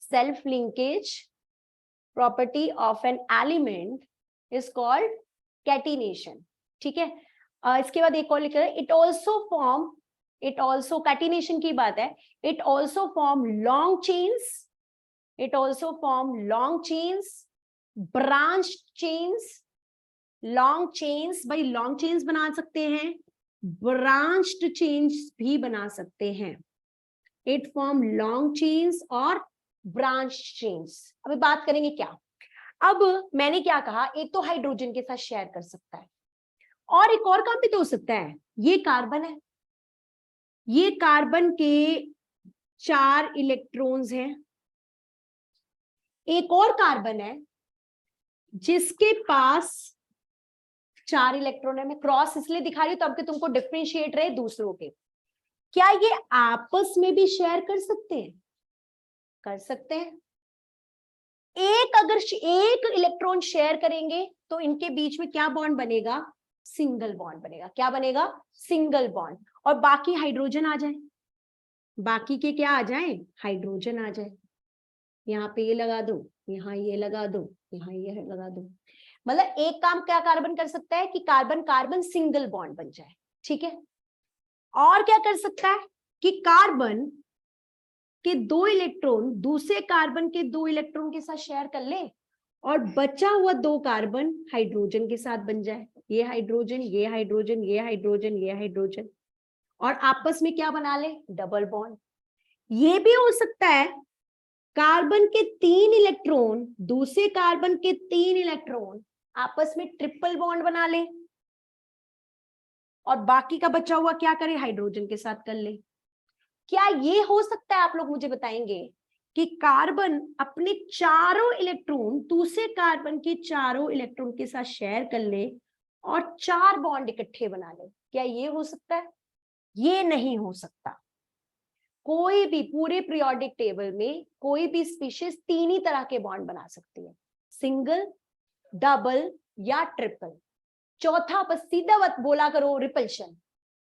Self linkage property of an element is called catenation. ठीक है, इसके बाद एक और लिख रहे हैं, it also form it also, catenation की बात है, it also form long chains, it also form long chains, branch chains, long chains, भाई लॉन्ग चेन्स बना सकते हैं, ब्रांच्ड चेन्स भी बना सकते हैं। इट फॉर्म लॉन्ग चेन्स और ब्रांच चेन्स। अभी बात करेंगे क्या। अब मैंने क्या कहा, एक तो हाइड्रोजन के साथ शेयर कर सकता है, और एक और काम भी तो हो सकता है। ये कार्बन है, ये कार्बन के 4 इलेक्ट्रॉन्स हैं, एक और कार्बन है जिसके पास 4 इलेक्ट्रॉन है। मैं क्रॉस इसलिए दिखा रही हूं तब कि तुमको डिफरेंशिएट रहे दूसरों के। क्या ये आपस में भी शेयर कर सकते हैं? कर सकते हैं। अगर एक इलेक्ट्रॉन शेयर करेंगे तो इनके बीच में क्या बॉन्ड बनेगा? सिंगल बॉन्ड बनेगा। क्या बनेगा? Single bond. और बाकी हाइड्रोजन आ जाए, बाकी के क्या आ जाए? हाइड्रोजन आ जाए। यहाँ पे ये लगा दो, यहाँ ये लगा दो, यहाँ ये लगा दो। मतलब एक काम क्या कार्बन कर सकता है कि कार्बन कार्बन सिंगल बॉन्ड बन जाए। ठीक है। और क्या कर सकता है कि कार्बन के 2 इलेक्ट्रॉन दूसरे कार्बन के 2 इलेक्ट्रॉन के साथ शेयर कर ले, और बचा हुआ 2 कार्बन हाइड्रोजन के साथ बन जाए। ये हाइड्रोजन, ये हाइड्रोजन, ये हाइड्रोजन, ये हाइड्रोजन, और आपस में क्या बना ले? Double bond. ये भी हो सकता है कार्बन के 3 इलेक्ट्रॉन दूसरे कार्बन के 3 इलेक्ट्रॉन आपस में ट्रिपल बॉन्ड बना ले, और बाकी का बचा हुआ क्या करे? हाइड्रोजन के साथ कर ले। क्या ये हो सकता है? आप लोग मुझे बताएंगे कि कार्बन अपने चारों इलेक्ट्रॉन दूसरे कार्बन के चारों इलेक्ट्रॉन के साथ शेयर कर ले और 4 बॉन्ड इकट्ठे बना ले। क्या ये हो सकता है? ये नहीं हो सकता। कोई भी पूरे पीरियोडिक टेबल में कोई भी स्पीशीज 3 ही तरह के बॉन्ड बना सकती है, सिंगल, डबल या ट्रिपल। चौथा बस सीधा बोला करो, रिपल्शन।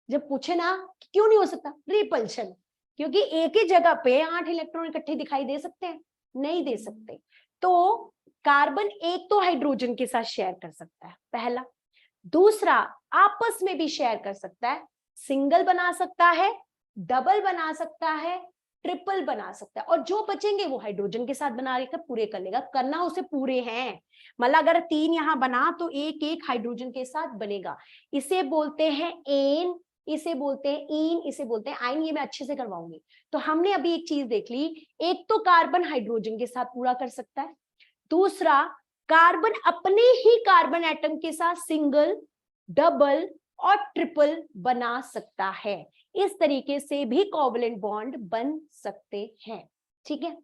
जब पूछे ना क्यों नहीं हो सकता, रिपल्शन, क्योंकि एक ही जगह पे 8 इलेक्ट्रॉन इकट्ठे दिखाई दे सकते हैं? नहीं दे सकते। तो कार्बन एक तो हाइड्रोजन के साथ शेयर कर सकता है, पहला। दूसरा, आपस में भी शेयर कर सकता है, सिंगल बना सकता है, डबल बना सकता है, ट्रिपल बना सकता है, और जो बचेंगे वो हाइड्रोजन के साथ बना लेकर पूरे कर लेगा। करना उसे पूरे हैं, मतलब अगर 3 यहां बना तो एक एक हाइड्रोजन के साथ बनेगा। इसे बोलते हैं एन, इसे बोलते हैं इन, इसे बोलते हैं आइन। ये मैं अच्छे से करवाऊंगी। तो हमने अभी एक चीज देख ली, एक तो कार्बन हाइड्रोजन के साथ पूरा कर सकता है, दूसरा कार्बन अपने ही कार्बन एटम के साथ सिंगल, डबल और ट्रिपल बना सकता है। इस तरीके से भी कोवलेंट बॉन्ड बन सकते हैं। ठीक है।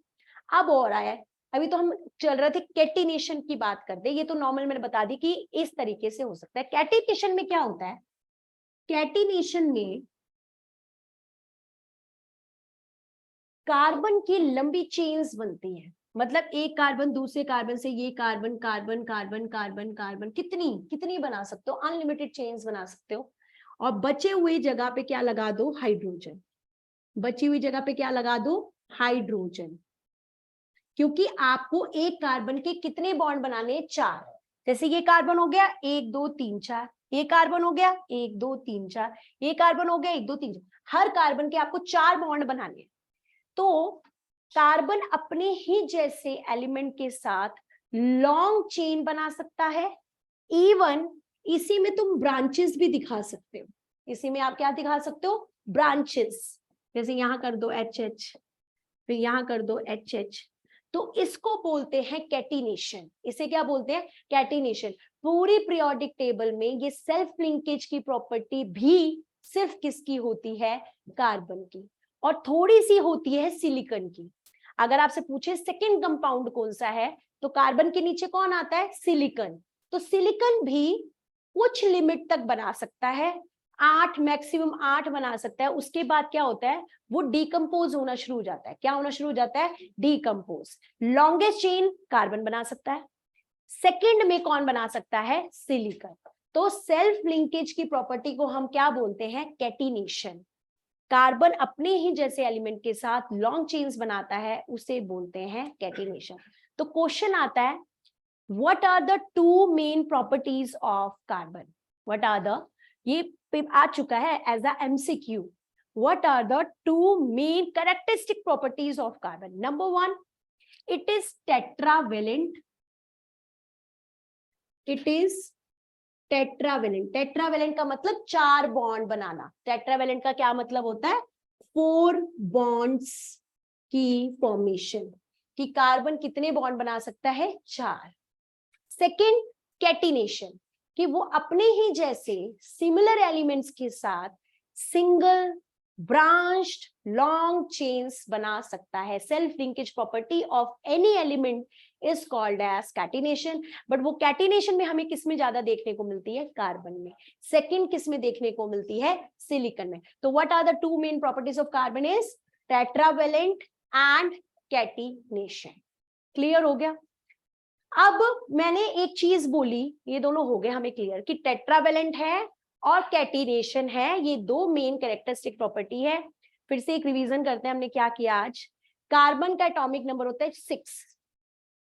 अब और आया है, अभी तो हम चल रहे थे कैटिनेशन की बात करते। ये तो नॉर्मल मैंने बता दी कि इस तरीके से हो सकता है। कैटिनेशन में क्या होता है? कैटिनेशन में कार्बन की लंबी चेन्स बनती हैं। मतलब एक कार्बन दूसरे कार्बन से, ये carbon carbon carbon carbon carbon, कितनी कितनी बना सकते हो? अनलिमिटेड चेन्स बना सकते हो। और बचे हुए जगह पे क्या लगा दो? हाइड्रोजन। बची हुई जगह पे क्या लगा दो? हाइड्रोजन। क्योंकि आपको एक कार्बन के कितने बॉन्ड बनाने? 4। जैसे ये कार्बन हो गया 1 2 3 4, ये कार्बन हो गया 1 2 3 4, ये कार्बन हो गया 1 2 3 4। हर कार्बन के आपको 4 बॉन्ड बनाने हैं। तो कार्बन अपने ही जैसे एलिमेंट के साथ लॉन्ग चेन बना सकता है। इवन इसी में तुम ब्रांचेस भी दिखा सकते हो। इसी में आप क्या दिखा सकते हो? ब्रांचेस। जैसे यहां कर दो HH, फिर यहां कर दो HH। तो इसको बोलते हैं कैटिनेशन। इसे क्या बोलते हैं? कैटिनेशन। पूरी पीरियोडिक टेबल में ये सेल्फ लिंकेज की प्रॉपर्टी भी सिर्फ किसकी होती है? कार्बन की। और थोड़ी सी होती है सिलिकॉन की। अगर आपसे पूछे सेकंड कंपाउंड कौन सा है, तो कार्बन के नीचे कौन आता है? सिलिकॉन। तो सिलिकॉन भी कुछ लिमिट तक बना सकता है, 8 मैक्सिमम 8 बना सकता है। उसके बाद क्या होता है? वो डीकंपोज होना शुरू हो जाता है। क्या होना शुरू हो जाता है? डीकंपोज। लॉन्गेस्ट चेन कार्बन बना सकता है, सेकंड में कौन बना सकता है? सिलिकॉन। तो सेल्फ लिंकेज की प्रॉपर्टी को हम क्या बोलते हैं? कैटिनेशन। कार्बन अपने ही जैसे एलिमेंट के साथ लॉन्ग चेन्स बनाता है, उसे बोलते हैं कैटिनेशन। तो क्वेश्चन आता है, what are the 2 main properties of carbon? What are the, ये आ चुका है as a MCQ। what are the two main characteristic properties of carbon? Number one, it is tetravalent. It is tetravalent. Tetravalent का मतलब 4 bond बनाना. Tetravalent का क्या मतलब होता है? 4 बॉन्ड्स की फॉर्मेशन. कि कार्बन कितने बॉन्ड बना सकता है? 4. सेकंड, कैटिनेशन, कि वो अपने ही जैसे सिमिलर एलिमेंट्स के साथ सिंगल ब्रांच्ड लॉन्ग चेन्स बना सकता है. Self linkage property of any element is called as catenation. But वो कैटिनेशन में हमें किस में ज्यादा देखने को मिलती है? कार्बन में. सेकंड किस में देखने को मिलती है? सिलिकॉन में. तो what are the two main properties of carbon? Is tetravalent and catenation. Clear हो गया? अब मैंने एक चीज बोली, ये दोनों हो गए हमें क्लियर, कि टेट्रावेलेंट है और कैटिनेशन है. ये 2 मेन कैरेक्टरिस्टिक प्रॉपर्टी है. फिर से एक रिवीजन करते हैं हमने क्या किया आज. कार्बन का एटॉमिक नंबर होता है 6.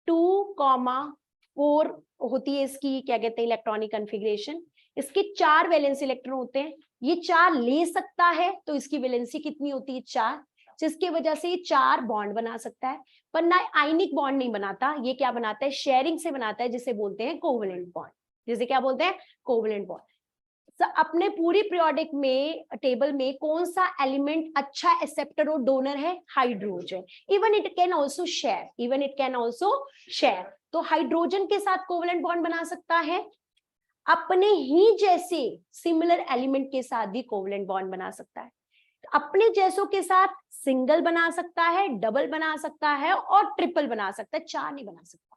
2,4 होती है इसकी क्या कहते हैं इलेक्ट्रॉनिक कॉन्फ़िगरेशन. इसके 4 वैलेंस इलेक्ट्रॉन होते हैं. ये 4 ले सकता है तो इसकी वैलेंसी कितनी होती है? 4, जिसकी वजह से ये 4 बॉन्ड बना सकता है. पर ना आयनिक बॉन्ड नहीं बनाता. ये क्या बनाता है? शेयरिंग से बनाता है, जिसे बोलते हैं कोवेलेंट बॉन्ड. जिसे क्या बोलते हैं? Covalent bond. अपने पूरी पीरियोडिक में टेबल में कौन सा एलिमेंट अच्छा एक्सेप्टर और डोनर है? Hydrogen. Even it can also share. Even it can also share. तो हाइड्रोजन के साथ कोवेलेंट बॉन्ड बना सकता है. अपने ही जैसे सिमिलर एलिमेंट के साथ भी कोवेलेंट बॉन्ड बना सकता है. अपने जैसों के साथ सिंगल बना सकता है, डबल बना सकता है और ट्रिपल बना सकता है. 4 नहीं बना सकता.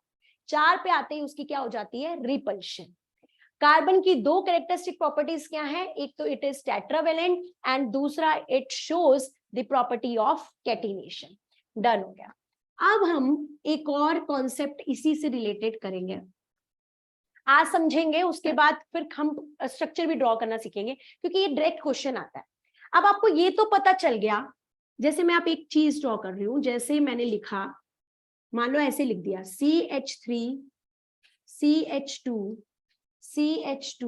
4 पे आते ही उसकी क्या हो जाती है? रिपल्शन. कार्बन की 2 कैरेक्टरिस्टिक प्रॉपर्टीज क्या है? एक तो इट इज टेट्रावेलेंट एंड दूसरा it shows the property of catenation. Done हो गया. अब हम एक और कॉन्सेप्ट इसी से रिलेटेड करेंगे, आज समझेंगे. उसके बाद फिर हम स्ट्रक्चर भी ड्रॉ करना सीखेंगे, क्योंकि ये डायरेक्ट क्वेश्चन आता है. अब आपको ये तो पता चल गया, जैसे मैं आप एक चीज ड्रॉ कर रही हूं. जैसे मैंने लिखा, मान लो ऐसे लिख दिया CH3 CH2 CH2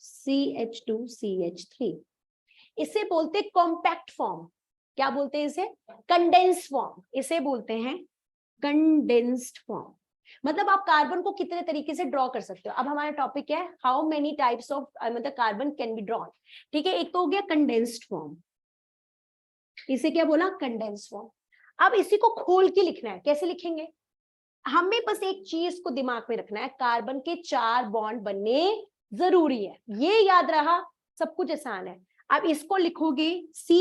CH2 CH3. इसे बोलते हैं कॉम्पैक्ट फॉर्म. क्या बोलते हैं इसे? Condensed form. इसे बोलते हैं कंडेंस्ड फॉर्म. मतलब आप कार्बन को कितने तरीके से ड्रॉ कर सकते हो. अब हमारा टॉपिक है हाउ मेनी टाइप्स ऑफ मतलब कार्बन कैन बी ड्रॉन. ठीक है, एक तो हो गया कंडेंस्ड फॉर्म. इसे क्या बोला? Condensed form. अब इसी को खोल के लिखना है. कैसे लिखेंगे? हमें बस एक चीज को दिमाग में रखना है, कार्बन के 4 बॉन्ड बनने जरूरी है. ये याद रहा, सब कुछ आसान है. अब इसको लिखोगे C.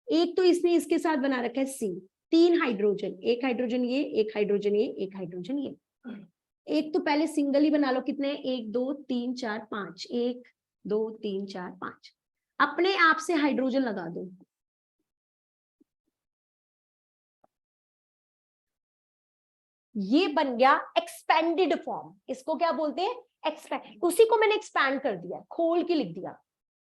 एक तो इसने इसके साथ बना रखा है C. 3 हाइड्रोजन, एक हाइड्रोजन ये, एक हाइड्रोजन ये, एक हाइड्रोजन ये. एक तो पहले सिंगल ही बना लो. कितने? 1 2 3 4 5. 1 2 3 4 5. अपने आप से हाइड्रोजन लगा दो. ये बन गया एक्सपेंडेड फॉर्म. इसको क्या बोलते हैं? एक्सपेंड. उसी को मैंने एक्सपैंड कर दिया, खोल के लिख दिया.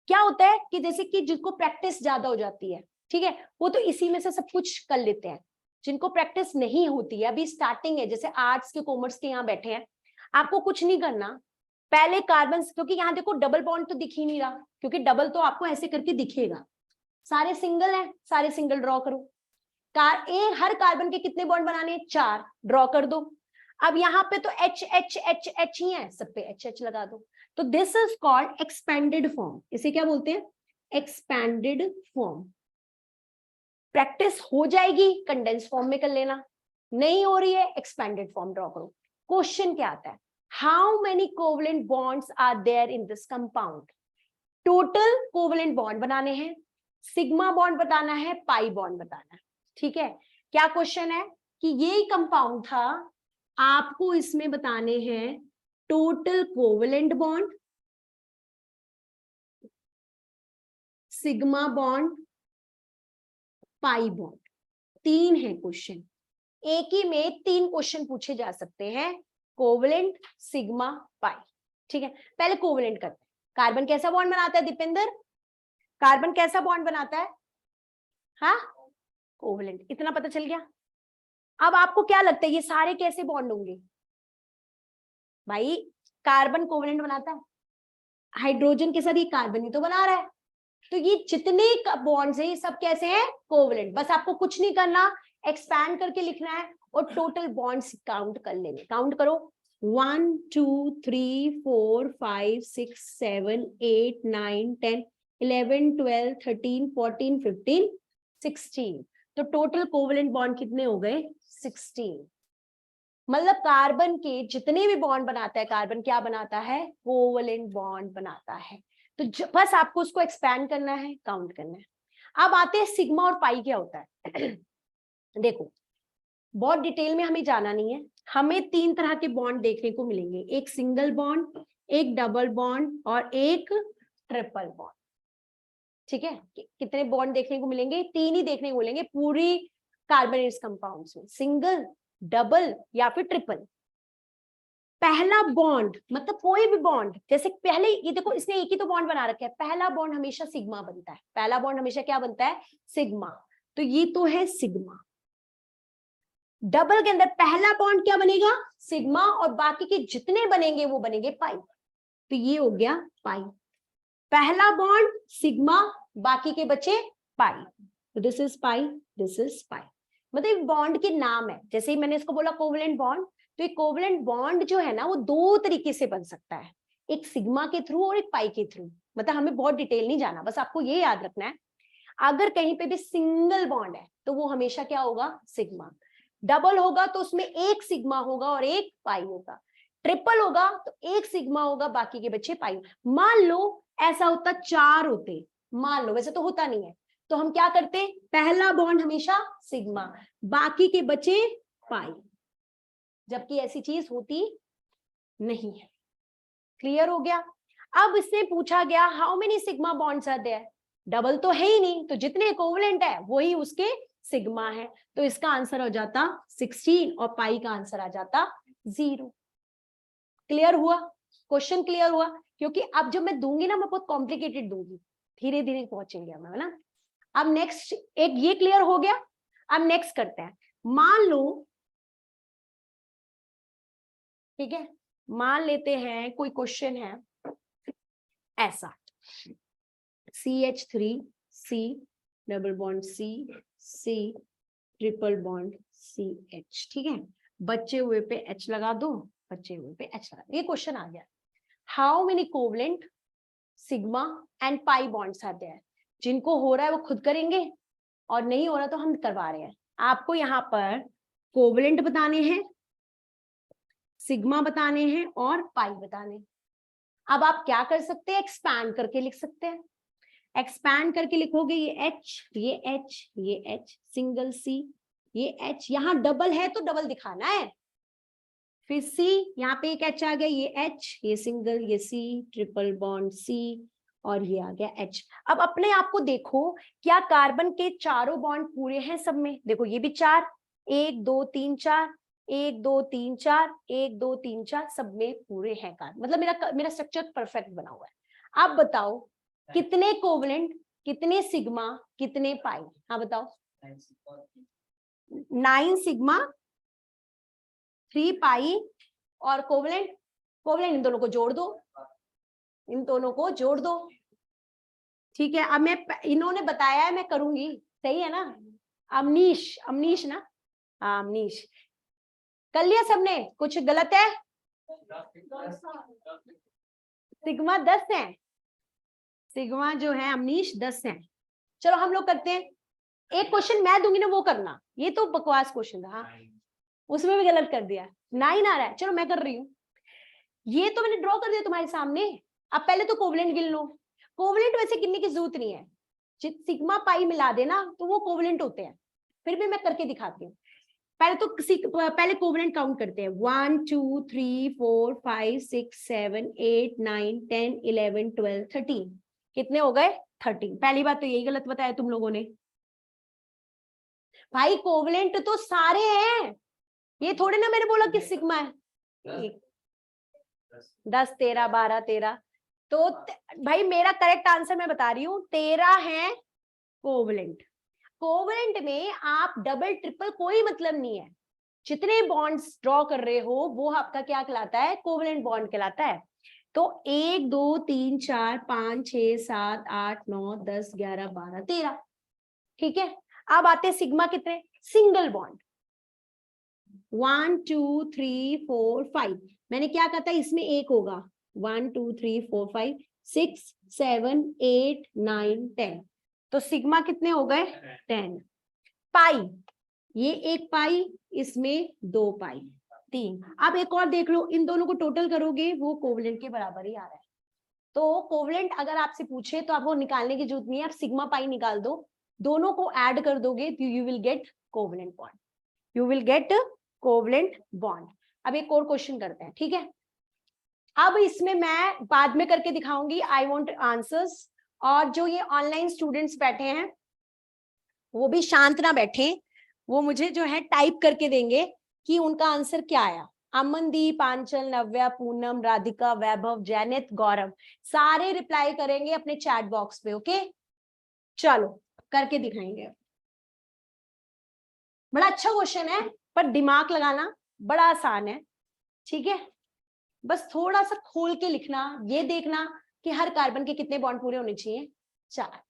क्या होता है कि जैसे कि जिसको प्रैक्टिस ज्यादा हो जाती है, ठीक है, वो तो इसी में से सब कुछ कर लेते हैं. जिनको प्रैक्टिस नहीं होती है, अभी स्टार्टिंग है, जैसे आर्ट्स के कॉमर्स के यहाँ बैठे हैं, आपको कुछ नहीं करना. पहले कार्बन, क्योंकि यहाँ देखो डबल बॉन्ड तो दिख ही नहीं रहा, क्योंकि डबल तो आपको ऐसे करके दिखेगा. सारे सिंगल हैं, सारे सिंगल ड्रॉ करो. हर कार्बन के कितने बॉन्ड बनाने? 4. ड्रॉ कर दो. अब यहाँ पे तो H H H H ही है, सब पे H H लगा दो. तो this is called expanded form. इसे क्या बोलते हैं? Expanded form. प्रैक्टिस हो जाएगी, कंडेंस फॉर्म में कर लेना. नहीं हो रही है, एक्सपेंडेड फॉर्म ड्रॉ करो. क्वेश्चन क्या आता है? How many covalent bonds are there in this compound? Total covalent bond बनाने हैं, सिग्मा बॉन्ड बताना है, पाई बॉन्ड बताना है. ठीक है, क्या क्वेश्चन है कि ये कंपाउंड था, आपको इसमें बताने हैं total covalent bond, sigma bond, pi bond. 3 है क्वेश्चन. एक ही में 3 क्वेश्चन पूछे जा सकते हैं, कोवेलेंट, सिग्मा, पाई. ठीक है, पहले कोवेलेंट करते हैं. कार्बन कैसा बॉन्ड बनाता है दीपेंद्र? कार्बन कैसा बॉन्ड बनाता है? हाँ, कोवेलेंट. इतना पता चल गया. अब आपको क्या लगता है ये सारे कैसे बॉन्ड होंगे? भाई कार्बन कोवेलेंट बनाता है, हाइड्रोजन के साथ ये कार्बन ही तो बना रहा है. तो ये जितने बॉन्ड्स हैं ये सब कैसे हैं, कोवलेंट। बस आपको कुछ नहीं करना, एक्सपैंड करके लिखना है और टोटल बॉन्ड्स काउंट कर लेंगे। काउंट करो, 1 2 3 4 5 6 7 8 9 10 11 12 13 14 15 16। तो टोटल कोवलेंट बॉन्ड कितने हो गए, 16। मतलब कार्बन के जितने भी बॉन्ड बनाता है कार्बन, क्या बनाता है, कोवलेंट बॉन्ड बनाता है। तो बस आपको उसको एक्सपैंड करना है, काउंट करना है। अब आते हैं सिग्मा और पाई क्या होता है। देखो बहुत डिटेल में हमें जाना नहीं है, हमें 3 तरह के बॉन्ड देखने को मिलेंगे, एक सिंगल बॉन्ड, एक डबल बॉन्ड और एक ट्रिपल बॉन्ड। ठीक है, कितने बॉन्ड देखने को मिलेंगे, 3 ही देखने को मिलेंगे पूरी कार्बोनेट कंपाउंड्स में, सिंगल, डबल या फिर ट्रिपल। पहला बॉन्ड मतलब कोई भी बॉन्ड, जैसे पहले ये देखो इसने एक ही तो बॉन्ड बना रखा है, पहला बॉन्ड हमेशा सिग्मा बनता है, पहला बॉन्ड हमेशा क्या बनता है, सिग्मा। तो ये तो है सिग्मा। डबल के अंदर पहला बॉन्ड क्या बनेगा, सिग्मा, और बाकी के जितने बनेंगे वो बनेंगे पाई। तो ये हो गया पाई, पहला बॉन्ड सिग्मा, बाकी के बचे पाई। तो this is pi, this is pi. मतलब बॉन्ड के नाम है, जैसे ही मैंने इसको बोला कोवलेंट बॉन्ड, तो एक कोवलेंट बॉन्ड जो है ना वो 2 तरीके से बन सकता है, एक सिग्मा के थ्रू और एक पाई के थ्रू। मतलब हमें बहुत डिटेल नहीं जाना, बस आपको ये याद रखना है, अगर कहीं पे भी सिंगल बॉन्ड है तो वो हमेशा क्या होगा, सिग्मा। डबल होगा तो उसमें एक सिग्मा होगा और एक पाई होगा। ट्रिपल होगा तो एक सिग्मा होगा, बाकी के बच्चे पाई। मान लो ऐसा होता 4 होते, मान लो, वैसे तो होता नहीं है, तो हम क्या करते, पहला बॉन्ड हमेशा सिग्मा, बाकी के बचे पाई, जबकि ऐसी चीज होती नहीं है। क्लियर हो गया। अब इससे पूछा गया how many sigma bonds are there, double तो है ही नहीं, तो जितने कोवलेंट है वही उसके सिग्मा है, तो इसका आंसर हो जाता 16 और पाई का आंसर आ जाता 0। क्लियर हुआ, क्वेश्चन क्लियर हुआ, क्योंकि अब जब मैं दूंगी ना मैं बहुत कॉम्प्लिकेटेड दूंगी, धीरे धीरे पहुंचेंगे हम, है ना। अब नेक्स्ट एक ये क्लियर हो गया। अब नेक्स्ट करते हैं, मान लो, ठीक है, मान लेते हैं कोई क्वेश्चन है ऐसा, CH3C double bond C triple bond CH, ठीक है, बचे हुए पे H लगा दो, बचे हुए पे H लगा दो। ये क्वेश्चन आ गया, how many covalent sigma and pi bonds are there. जिनको हो रहा है वो खुद करेंगे और नहीं हो रहा तो हम करवा रहे हैं। आपको यहाँ पर कोवलेंट बताने हैं, सिग्मा बताने हैं और पाई बताने हैं। अब आप क्या कर सकते हैं, एक्सपैंड करके लिख सकते हैं। एक्सपैंड करके लिखोगे, ये H, ये H, ये H, सिंगल C, ये H, यहाँ डबल है तो डबल दिखाना है, फिर C, यहाँ पे एक H आ गया, ये H, ये सिंगल, ये C, ट्रिपल बॉन्ड C, और ये आ गया H। अब अपने आप को देखो, क्या कार्बन के चारों बॉन्ड पूरे हैं सब में, देखो ये भी 4, 1 2 3 4, 1 2 3 4, 1 2 3 4, सब में पूरे हैं कार्बन, मतलब मेरा स्ट्रक्चर परफेक्ट बना हुआ है। आप बताओ कितने कोवलेंट, कितने सिग्मा, कितने पाई, हाँ बताओ। 9 सिग्मा, 3 पाई और कोवलेंट, कोवलेंट इन दोनों को जोड़ दो, इन दोनों को जोड़ दो, ठीक है। अब मैं, इन्होंने बताया है मैं करूंगी, सही है ना, अमनीश, अमनीश ना, हाँ अमनीश, कर लिया सबने, कुछ गलत है, सिग्मा 10 है, सिग्मा जो है अमनीश 10 है। चलो हम लोग करते हैं, एक क्वेश्चन मैं दूंगी ना वो करना, ये तो बकवास क्वेश्चन था, उसमें भी गलत कर दिया, 9 आ रहा है, चलो मैं कर रही हूँ, ये तो मैंने ड्रॉ कर दिया तुम्हारे सामने। अब पहले तो कोवलेंट गिन लो, कोवलेंट वैसे गिनने की जरूरत नहीं है, सिग्मा पाई मिला देना तो वो कोवलेंट होते हैं, फिर भी मैं करके दिखाती हूँ। पहले कोवलेंट काउंट करते हैं, 1 2 3 4 5 6 7 8 9 10 11 12 13, कितने हो गए, 13। पहली बात तो यही गलत बताया तुम लोगों ने, भाई कोवलेंट तो सारे हैं, ये थोड़े ना मैंने बोला कि सिग्मा है, 10 13 12 13, तो भाई मेरा करेक्ट आंसर मैं बता रही हूँ, 13 है कोवलेंट। कोवलेंट में आप डबल ट्रिपल कोई मतलब नहीं है, जितने बॉन्ड्स ड्रॉ कर रहे हो वो आपका क्या कहलाता है, कोवलेंट बॉन्ड कहलाता है। तो 1 2 3 4 5 6 7 8 9 10 11 12 13। ठीक है, अब आते हैं सिग्मा कितने, सिंगल बॉन्ड 1 2 3 4 5। मैंने क्या कहा था, इसमें एक होगा 1 2 3 4 5 6 7 8 9 10। तो सिग्मा कितने हो गए 10। पाई, ये एक पाई, इसमें 2 पाई 3। अब एक और देख लो, इन दोनों को टोटल करोगे वो कोवलेंट के बराबर ही आ रहा है। तो कोवलेंट अगर आपसे पूछे तो आपको निकालने की जरूरत नहीं है, आप सिग्मा पाई निकाल दो, दोनों को ऐड कर दोगे तो you will get covalent bond, you will get covalent bond. अब एक और क्वेश्चन करते हैं, ठीक है। अब इसमें मैं बाद में करके दिखाऊंगी, आई वांट आंसर्स। और जो ये ऑनलाइन स्टूडेंट्स बैठे हैं वो भी शांत ना बैठे, वो मुझे जो है टाइप करके देंगे कि उनका आंसर क्या आया। अमनदीप, आंचल, नव्या, पूनम, राधिका, वैभव, जैनित, गौरव, सारे रिप्लाई करेंगे अपने चैट बॉक्स पे। ओके, चलो करके दिखाएंगे। बड़ा अच्छा क्वेश्चन है, पर दिमाग लगाना बड़ा आसान है। ठीक है, बस थोड़ा सा खोल के लिखना, ये देखना कि हर कार्बन के कितने बॉन्ड पूरे होने चाहिए, 4।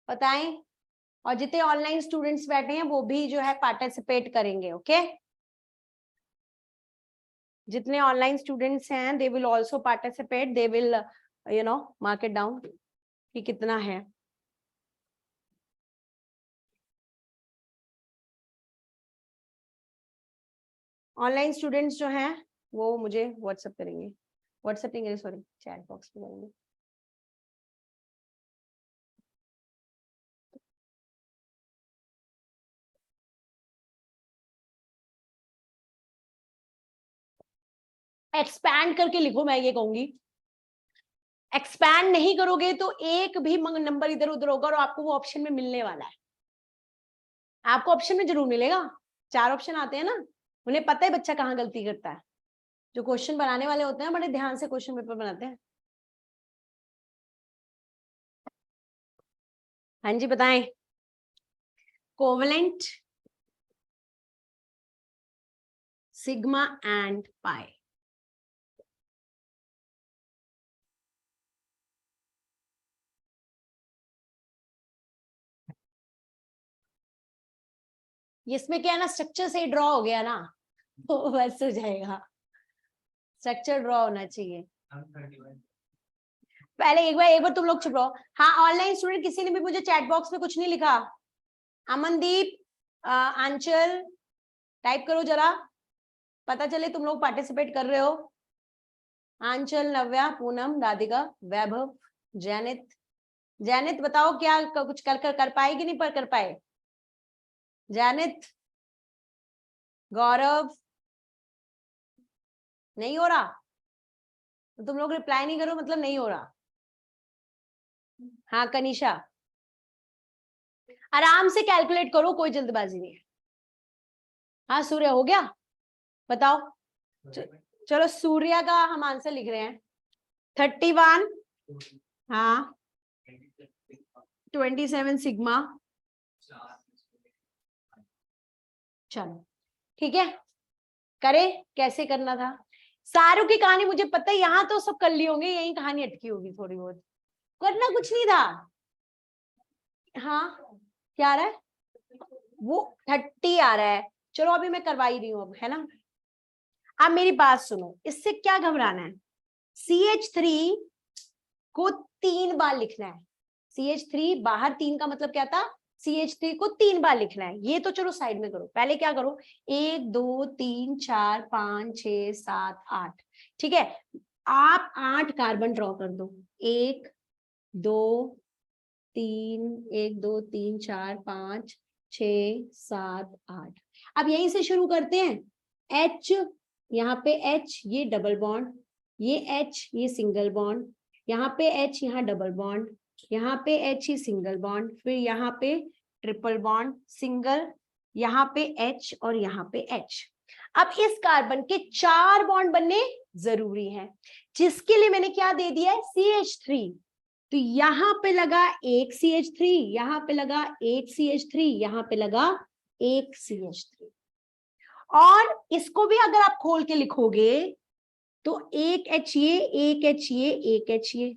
बताएं, और जितने ऑनलाइन स्टूडेंट्स बैठे हैं वो भी जो है पार्टिसिपेट करेंगे। ओके, जितने ऑनलाइन स्टूडेंट्स हैं they will also participate, they will mark it down कि कितना है। ऑनलाइन स्टूडेंट्स जो हैं वो मुझे व्हाट्सएप करेंगे, व्हाट्सएप नहीं करेंगे, सॉरी चैट बॉक्स पे करेंगे। एक्सपैंड करके लिखो, मैं ये कहूंगी। एक्सपैंड नहीं करोगे तो एक भी नंबर इधर उधर होगा और आपको वो ऑप्शन में मिलने वाला है। आपको ऑप्शन में जरूर मिलेगा, 4 ऑप्शन आते हैं ना, उन्हें पता है बच्चा कहाँ गलती करता है। जो क्वेश्चन बनाने वाले होते हैं बड़े ध्यान से क्वेश्चन पेपर बनाते हैं। हाँ जी बताएं, कोवलेंट, सिग्मा एंड पाई। इसमें क्या है ना, स्ट्रक्चर से ड्रॉ हो गया ना तो बस हो जाएगा, स्ट्रक्चर ड्रॉ होना चाहिए। पहले एक बार तुम लोग चुप रहो। हाँ, ऑनलाइन स्टूडेंट किसी ने भी मुझे चैट बॉक्स में कुछ नहीं लिखा। अमनदीप, आंचल, टाइप करो जरा, पता चले तुम लोग पार्टिसिपेट कर रहे हो। आंचल, नव्या, पूनम, राधिका, वैभव, जैनित। जैनित बताओ क्या कुछ कर पाए कि नहीं पर कर पाए। जैनित, गौरव, नहीं हो रहा तो तुम लोग रिप्लाई नहीं करो मतलब नहीं हो रहा। हाँ कनिशा, आराम से कैलकुलेट करो, कोई जल्दबाजी नहीं है। हाँ सूर्य हो गया, बताओ। चलो सूर्या का हम आंसर लिख रहे हैं 31, हाँ 27 सिग्मा। चलो ठीक है, करे कैसे करना था। सारों की कहानी मुझे पता है, यहाँ तो सब कर ली होंगे, यही कहानी अटकी होगी थोड़ी बहुत, करना कुछ नहीं था। हाँ क्या आ रहा है, वो 30 आ रहा है। चलो अभी मैं करवा ही रही हूँ अब, है ना। अब मेरी बात सुनो, इससे क्या घबराना है। CH3 को 3 बार लिखना है। CH3 बाहर 3 का मतलब क्या था, CH3 को 3 बार लिखना है। ये तो चलो साइड में करो, पहले क्या करो, 1 2 3 4 5 6 7 8। ठीक है, आप 8 कार्बन ड्रॉ कर दो, 1 2 3 1 2 3 4 5 6 7 8। अब यहीं से शुरू करते हैं। H, यहाँ पे H, ये डबल बॉन्ड, ये H, ये सिंगल बॉन्ड, यहाँ पे H, यहाँ डबल बॉन्ड, यहाँ पे H, ये सिंगल बॉन्ड, फिर यहाँ पे ट्रिपल बॉन्ड, सिंगल, यहाँ पे H और यहाँ पे H। अब इस कार्बन के 4 बॉन्ड बनने जरूरी हैं, जिसके लिए मैंने क्या दे दिया है, CH3। तो यहाँ पे लगा एक CH3, यहाँ पे लगा एक CH3, यहाँ पे लगा एक CH3। और इसको भी अगर आप खोल के लिखोगे तो एक H ये, एक H ये, एक H ये,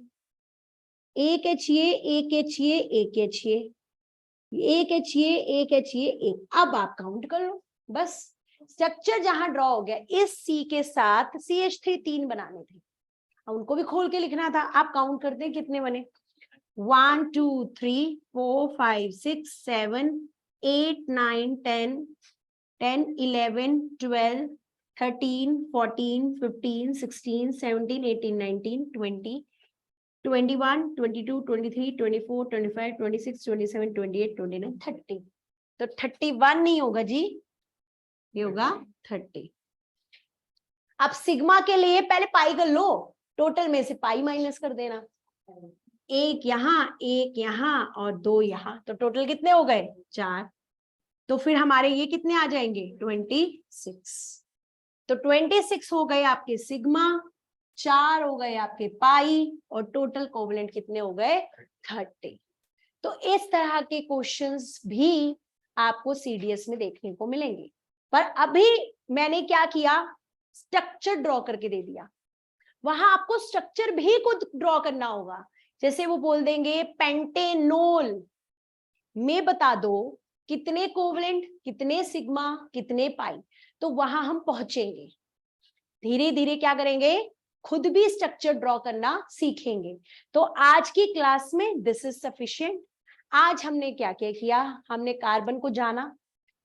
एक H ये, एक H ये, एक H ये, एक H ये, एक H ये, एक। अब आप काउंट कर लो बस। स्ट्रक्चर जहां ड्रॉ हो गया, इस C के साथ CH3 3 बनाने थे, अब उनको भी खोल के लिखना था। आप काउंट करते हैं कितने बने, 1 2 3 4 5 6 7 8 9 10 10 11 12 13 14 15 16 17 18 19 20 21 22 23 24 25 26 27 28 29 30। तो 31 नहीं होगा जी, ये होगा 30। अब सिग्मा के लिए पहले पाई कर लो, टोटल में से पाई माइनस कर देना, एक यहाँ और 2 यहाँ, तो टोटल कितने हो गए, 4। तो फिर हमारे ये कितने आ जाएंगे, 26। तो 26 हो गए आपके सिग्मा, 4 हो गए आपके पाई, और टोटल कोवेलेंट कितने हो गए, 30। तो इस तरह के क्वेश्चंस भी आपको सीडीएस में देखने को मिलेंगे। पर अभी मैंने क्या किया, स्ट्रक्चर ड्रॉ करके दे दिया, वहां आपको स्ट्रक्चर भी खुद ड्रॉ करना होगा। जैसे वो बोल देंगे पेंटेनोल में बता दो कितने कोवेलेंट, कितने सिग्मा, कितने पाई, तो वहां हम पहुंचेंगे। धीरे धीरे क्या करेंगे, खुद भी स्ट्रक्चर ड्रॉ करना सीखेंगे। तो आज की क्लास में दिस इज सफिशिएंट। आज हमने क्या क्या किया, हमने कार्बन को जाना,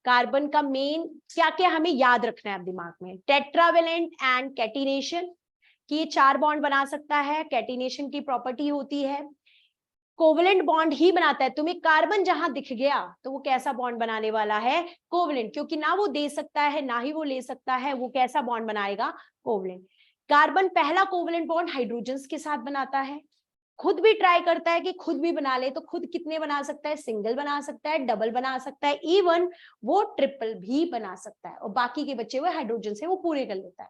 कार्बन का मेन क्या क्या हमें याद रखना है दिमाग में, टेट्रावेलेंट एंड कैटिनेशन, कि ये 4 बॉन्ड बना सकता है, कैटिनेशन की प्रॉपर्टी होती है, कोवेलेंट बॉन्ड ही बनाता है। तुम्हें कार्बन जहां दिख गया तो वो कैसा बॉन्ड बनाने वाला है, कोवेलेंट, क्योंकि ना वो दे सकता है ना ही वो ले सकता है, वो कैसा बॉन्ड बनाएगा, कोवेलेंट। कार्बन पहला कोवेलेंट बॉन्ड हाइड्रोजन्स के साथ बनाता है, खुद भी ट्राई करता है कि खुद भी बना ले, तो खुद कितने बना सकता है, सिंगल बना सकता है, डबल बना सकता है, इवन वो ट्रिपल भी बना सकता है, और बाकी के बचे हुए हाइड्रोजन से वो पूरे कर लेता है।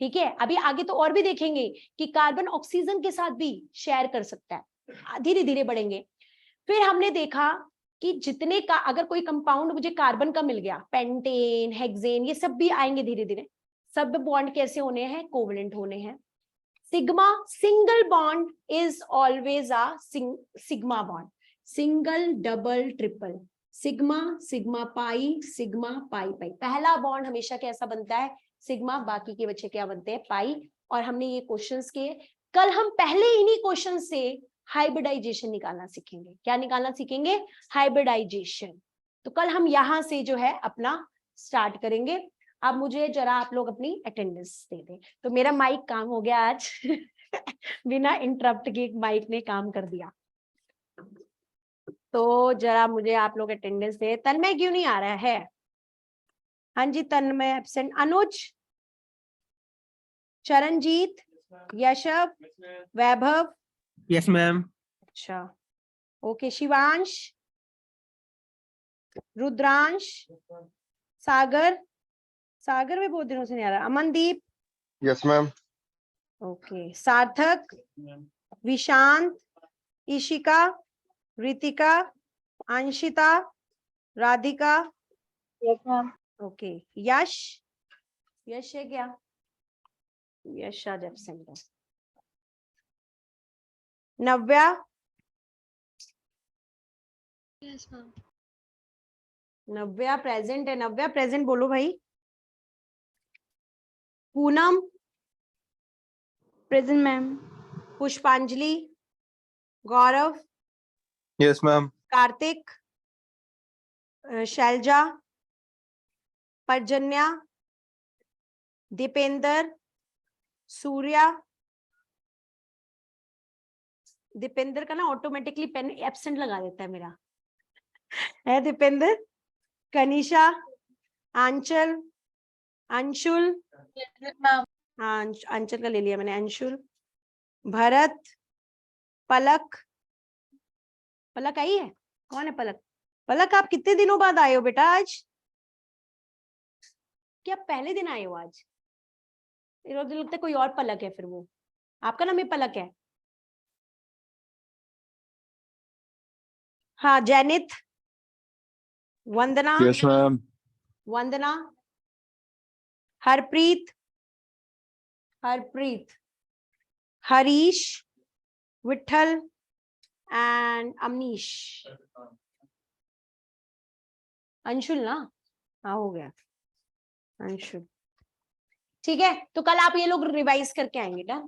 ठीक है, अभी आगे तो और भी देखेंगे कि कार्बन ऑक्सीजन के साथ भी शेयर कर सकता है, धीरे धीरे बढ़ेंगे। फिर हमने देखा कि जितने का अगर कोई कंपाउंड मुझे कार्बन का मिल गया, पेंटेन, हेक्सेन, ये सब भी आएंगे धीरे धीरे, सब बॉन्ड कैसे होने हैं, कोवेलेंट होने हैं। Sigma, single bond is always a sigma bond, single double triple, sigma, sigma pi, sigma pi pi, पहला बॉन्ड हमेशा कैसा बनता है, सिग्मा, बाकी के बच्चे क्या बनते हैं, पाई। और हमने ये क्वेश्चंस किए, कल हम पहले इन्हीं क्वेश्चन से हाइब्रिडाइजेशन निकालना सीखेंगे। क्या निकालना सीखेंगे, हाइब्रिडाइजेशन। तो कल हम यहां से जो है अपना स्टार्ट करेंगे। अब मुझे जरा आप लोग अपनी अटेंडेंस दे दें। तो मेरा माइक काम हो गया आज बिना इंटरप्ट के माइक ने काम कर दिया। तो जरा मुझे आप लोग अटेंडेंस दे। तन्मय क्यों नहीं आ रहा है, हाँ जी तन्मय एब्सेंट, अनुज, चरणजीत, यशव, वैभव, यस मैम। अच्छा ओके, शिवांश, रुद्रांश, सागर, सागर में बहुत दिनों से नहीं आ रहा, Amandeep, yes ma'am. Okay, Sarthak, Vishant, Ishika, Ritika, Anshita, Radhika, yes ma'am. Okay, Yash, Yash है क्या, यश आज एब्सेंट है। Navya, yes ma'am. Navya present है, नव्या प्रेजेंट बोलो भाई। Poonam, present ma'am. Pushpanjali, Gaurav, yes ma'am. Kartik, Shailaja, Parjanya, Deependra, Surya, Deependra का ना ऑटोमेटिकली पेन एब्सेंट लगा देता है मेरा है, दीपेंद्र, कनिशा, आंचल, अंशुल, मैम हाँ अंचल का ले लिया मैंने, अंशुल, भरत, पलक, पलक आई है? कौन है पलक? पलक आप कितने दिनों बाद आए हो बेटा आज? क्या पहले दिन आए हो आज? मुझे लगता है कोई और पलक है, फिर वो आपका नाम ही पलक है। हाँ Jainit, Vandana, Yes, ma'am. Vandana, Harpreet, Harpreet, Harish, Vithal and Amnish. Anshul ना? हाँ हो गया अंशुल। ठीक है, तो कल आप ये लोग रिवाइज करके आएंगे ना?